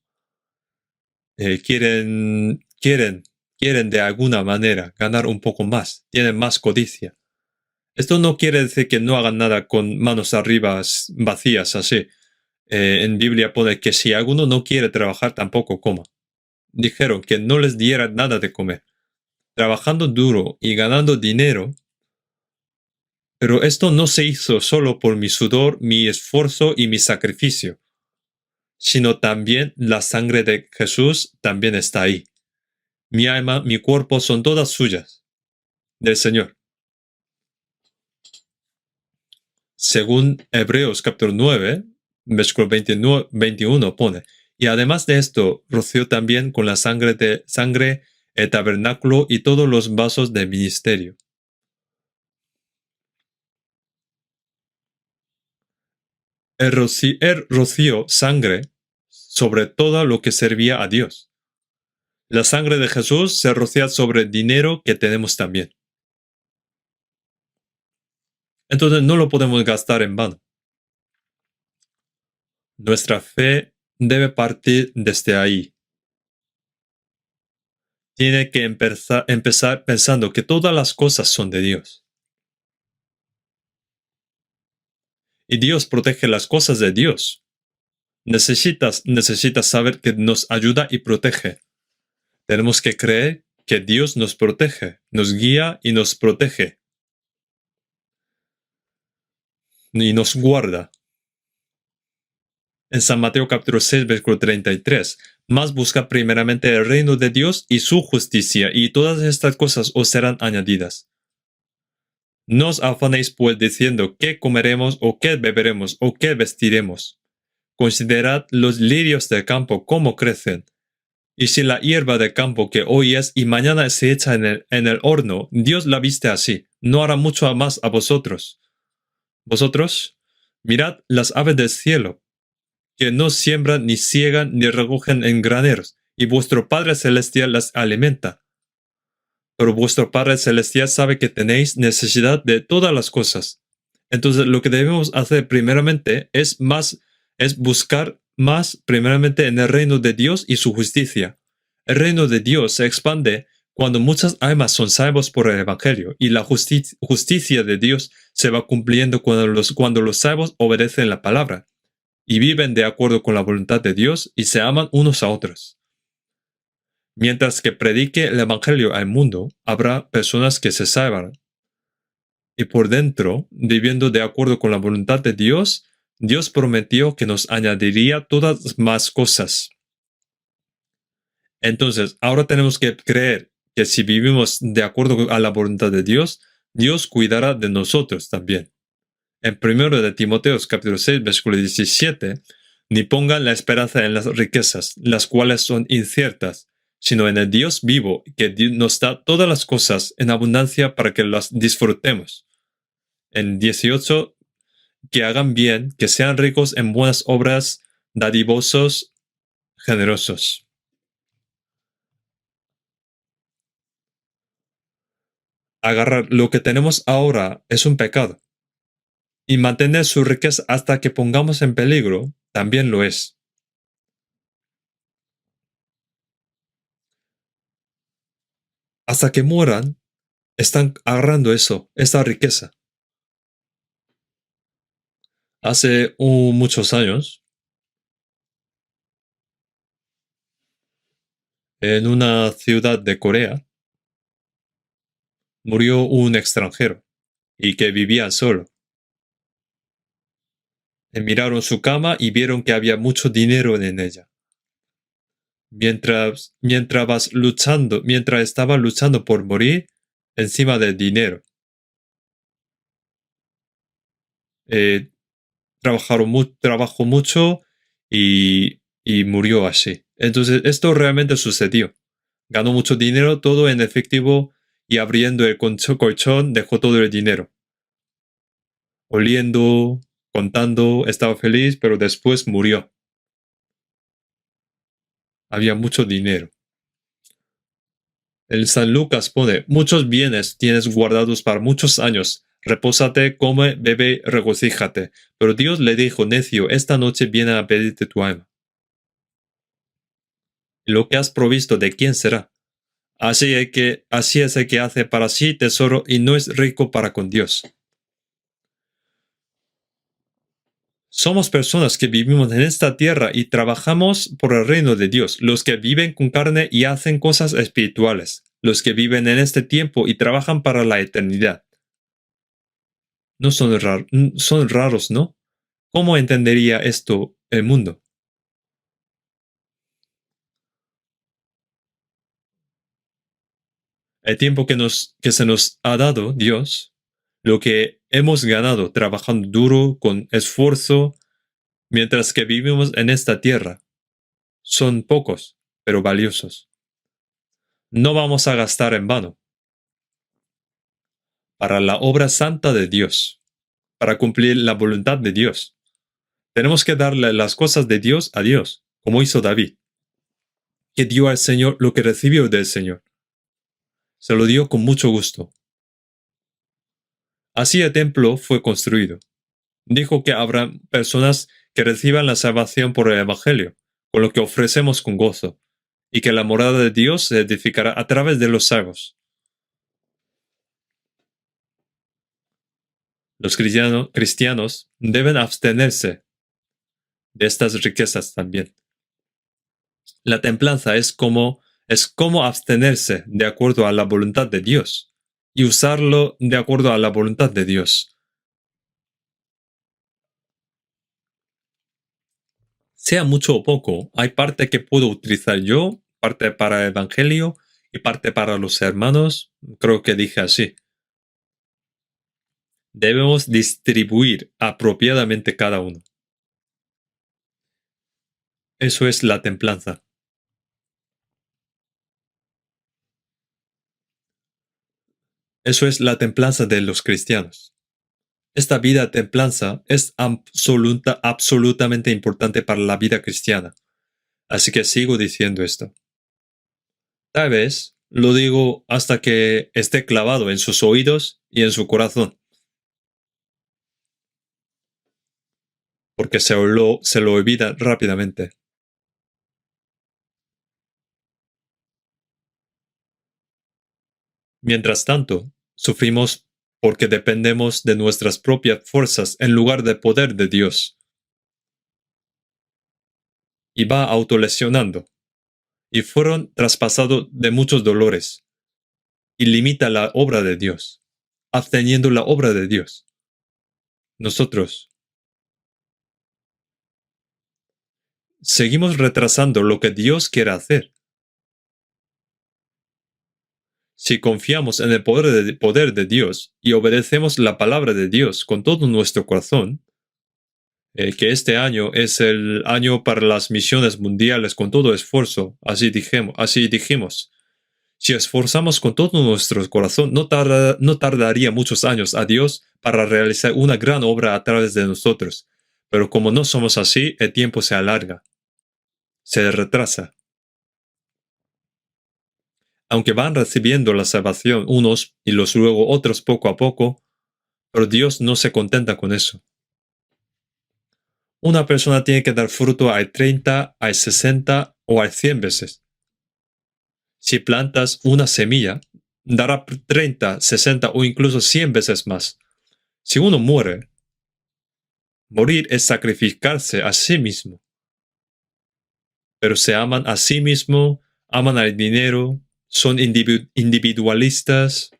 quieren de alguna manera ganar un poco más, tienen más codicia. Esto no quiere decir que no hagan nada con manos arriba vacías así. En Biblia pone que si alguno no quiere trabajar tampoco coma. Dijeron que no les diera nada de comer. Trabajando duro y ganando dinero, pero esto no se hizo solo por mi sudor, mi esfuerzo y mi sacrificio, sino también la sangre de Jesús también está ahí. Mi alma, mi cuerpo son todas suyas, del Señor. Según Hebreos capítulo 9, versículo 21 pone, Y además de esto, roció también con la sangre el tabernáculo y todos los vasos del ministerio. Él roció sangre sobre todo lo que servía a Dios. La sangre de Jesús se rocía sobre el dinero que tenemos también. Entonces no lo podemos gastar en vano. Nuestra fe debe partir desde ahí. Tiene que empezar pensando que todas las cosas son de Dios. Y Dios protege las cosas de Dios. Necesitas saber que nos ayuda y protege. Tenemos que creer que Dios nos protege, nos guía y nos protege. Y nos guarda. En San Mateo capítulo 6, versículo 33, más busca primeramente el reino de Dios y su justicia, y todas estas cosas os serán añadidas. No os afanéis pues diciendo qué comeremos o qué beberemos o qué vestiremos. Considerad los lirios del campo cómo crecen. Y si la hierba del campo que hoy es y mañana se echa en el horno, Dios la viste así, ¿no hará mucho más a vosotros? Vosotros, mirad las aves del cielo, que no siembran, ni ciegan, ni recogen en graneros, y vuestro Padre Celestial las alimenta. Pero vuestro Padre Celestial sabe que tenéis necesidad de todas las cosas. Entonces, lo que debemos hacer primeramente es buscar más primeramente en el reino de Dios y su justicia. El reino de Dios se expande cuando muchas almas son salvos por el Evangelio, y la justicia de Dios se va cumpliendo cuando los salvos obedecen la palabra y viven de acuerdo con la voluntad de Dios y se aman unos a otros. Mientras que predique el Evangelio al mundo, habrá personas que se salvan. Y por dentro, viviendo de acuerdo con la voluntad de Dios, Dios prometió que nos añadiría todas más cosas. Entonces, ahora tenemos que creer que si vivimos de acuerdo a la voluntad de Dios, Dios cuidará de nosotros también. En 1 de Timoteo capítulo 6, versículo 17, ni pongan la esperanza en las riquezas, las cuales son inciertas, sino en el Dios vivo, que nos da todas las cosas en abundancia para que las disfrutemos. En 18, que hagan bien, que sean ricos en buenas obras, dadivosos, generosos. Agarrar lo que tenemos ahora es un pecado. Y mantener su riqueza hasta que pongamos en peligro también lo es. Hasta que mueran, están agarrando esa riqueza. Hace muchos años, en una ciudad de Corea, murió un extranjero y que vivía solo. Miraron su cama y vieron que había mucho dinero en ella. Mientras estaba luchando por morir encima del dinero. Trabajó mucho y murió así. Entonces, esto realmente sucedió. Ganó mucho dinero, todo en efectivo, y abriendo el colchón dejó todo el dinero. Oliendo, contando, estaba feliz, pero después murió. Había mucho dinero. El San Lucas pone, muchos bienes tienes guardados para muchos años. Repósate, come, bebe, regocíjate. Pero Dios le dijo, necio, esta noche viene a pedirte tu alma. Lo que has provisto, ¿de quién será? Así es el que hace para sí tesoro y no es rico para con Dios. Somos personas que vivimos en esta tierra y trabajamos por el reino de Dios, los que viven con carne y hacen cosas espirituales, los que viven en este tiempo y trabajan para la eternidad. No son raros, ¿no? ¿Cómo entendería esto el mundo? El tiempo que se nos ha dado Dios, lo que hemos ganado trabajando duro, con esfuerzo, mientras que vivimos en esta tierra. son pocos, pero valiosos. No vamos a gastar en vano. Para la obra santa de Dios, para cumplir la voluntad de Dios. Tenemos que darle las cosas de Dios a Dios, como hizo David, que dio al Señor lo que recibió del Señor. Se lo dio con mucho gusto. Así el templo fue construido. Dijo que habrá personas que reciban la salvación por el Evangelio, con lo que ofrecemos con gozo, y que la morada de Dios se edificará a través de los salvos. Los cristianos deben abstenerse de estas riquezas también. La templanza es como abstenerse de acuerdo a la voluntad de Dios y usarlo de acuerdo a la voluntad de Dios. Sea mucho o poco, hay parte que puedo utilizar yo, parte para el Evangelio y parte para los hermanos. Creo que dije así. Debemos distribuir apropiadamente cada uno. Eso es la templanza. Eso es la templanza de los cristianos. Esta vida de templanza es absolutamente importante para la vida cristiana. Así que sigo diciendo esto. Tal vez lo digo hasta que esté clavado en sus oídos y en su corazón. Porque se lo olvida rápidamente. Mientras tanto, sufrimos porque dependemos de nuestras propias fuerzas en lugar del poder de Dios. Y va autolesionando. Y fueron traspasados de muchos dolores. Y limita la obra de Dios, absteniendo la obra de Dios. Nosotros seguimos retrasando lo que Dios quiere hacer. Si confiamos en el poder de Dios y obedecemos la palabra de Dios con todo nuestro corazón, que este año es el año para las misiones mundiales con todo esfuerzo, así dijimos. Si esforzamos con todo nuestro corazón, no tardaría muchos años a Dios para realizar una gran obra a través de nosotros. Pero como no somos así, el tiempo se alarga, se retrasa. Aunque van recibiendo la salvación unos y los luego otros poco a poco, pero Dios no se contenta con eso. Una persona tiene que dar fruto al 30, al 60 o al 100 veces. Si plantas una semilla, dará 30, 60 o incluso 100 veces más. Si uno muere, morir es sacrificarse a sí mismo. Pero se aman a sí mismo, aman al dinero, son individualistas,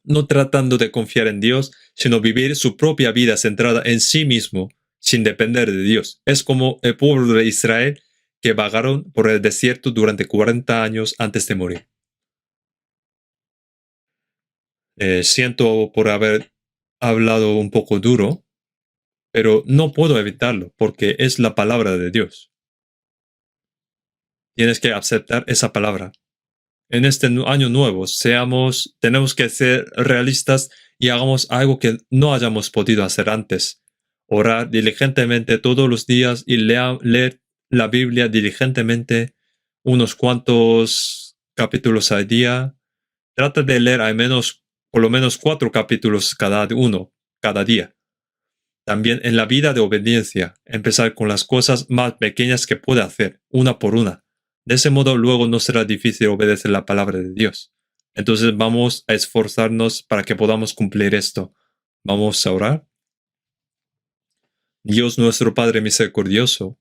no tratando de confiar en Dios, sino vivir su propia vida centrada en sí mismo, sin depender de Dios. Es como el pueblo de Israel que vagaron por el desierto durante 40 años antes de morir. Siento por haber hablado un poco duro, pero no puedo evitarlo porque es la palabra de Dios. Tienes que aceptar esa palabra. En este año nuevo, tenemos que ser realistas y hagamos algo que no hayamos podido hacer antes. Orar diligentemente todos los días y leer la Biblia diligentemente unos cuantos capítulos al día. Trata de leer por lo menos 4 capítulos cada día. También en la vida de obediencia, empezar con las cosas más pequeñas que puede hacer, una por una. De ese modo luego no será difícil obedecer la palabra de Dios. Entonces vamos a esforzarnos para que podamos cumplir esto. Vamos a orar. Dios nuestro Padre misericordioso,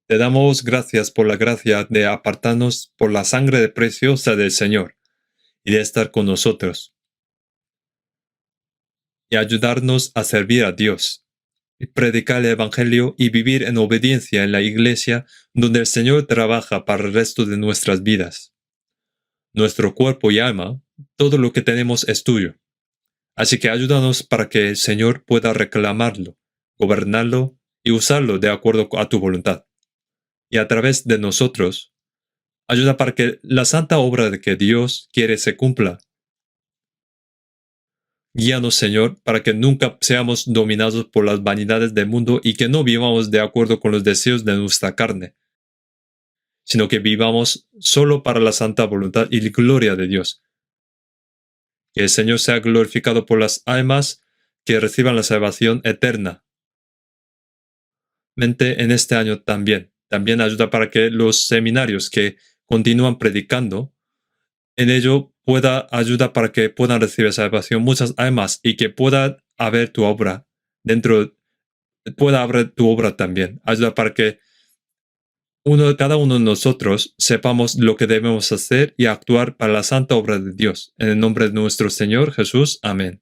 te damos gracias por la gracia de apartarnos por la sangre preciosa del Señor y de estar con nosotros y ayudarnos a servir a Dios y predicar el Evangelio y vivir en obediencia en la iglesia donde el Señor trabaja para el resto de nuestras vidas. Nuestro cuerpo y alma, todo lo que tenemos es tuyo. Así que ayúdanos para que el Señor pueda reclamarlo gobernarlo y usarlo de acuerdo a tu voluntad. Y a través de nosotros, ayuda para que la santa obra de que Dios quiere se cumpla. Guíanos, Señor, para que nunca seamos dominados por las vanidades del mundo y que no vivamos de acuerdo con los deseos de nuestra carne, sino que vivamos solo para la santa voluntad y gloria de Dios. Que el Señor sea glorificado por las almas que reciban la salvación eterna. Mente en este año también. También ayuda para que los seminarios que continúan predicando, en ello pueda ayuda para que puedan recibir salvación muchas almas y que pueda haber tu obra pueda haber tu obra también. Ayuda para que cada uno de nosotros sepamos lo que debemos hacer y actuar para la santa obra de Dios. En el nombre de nuestro Señor Jesús. Amén.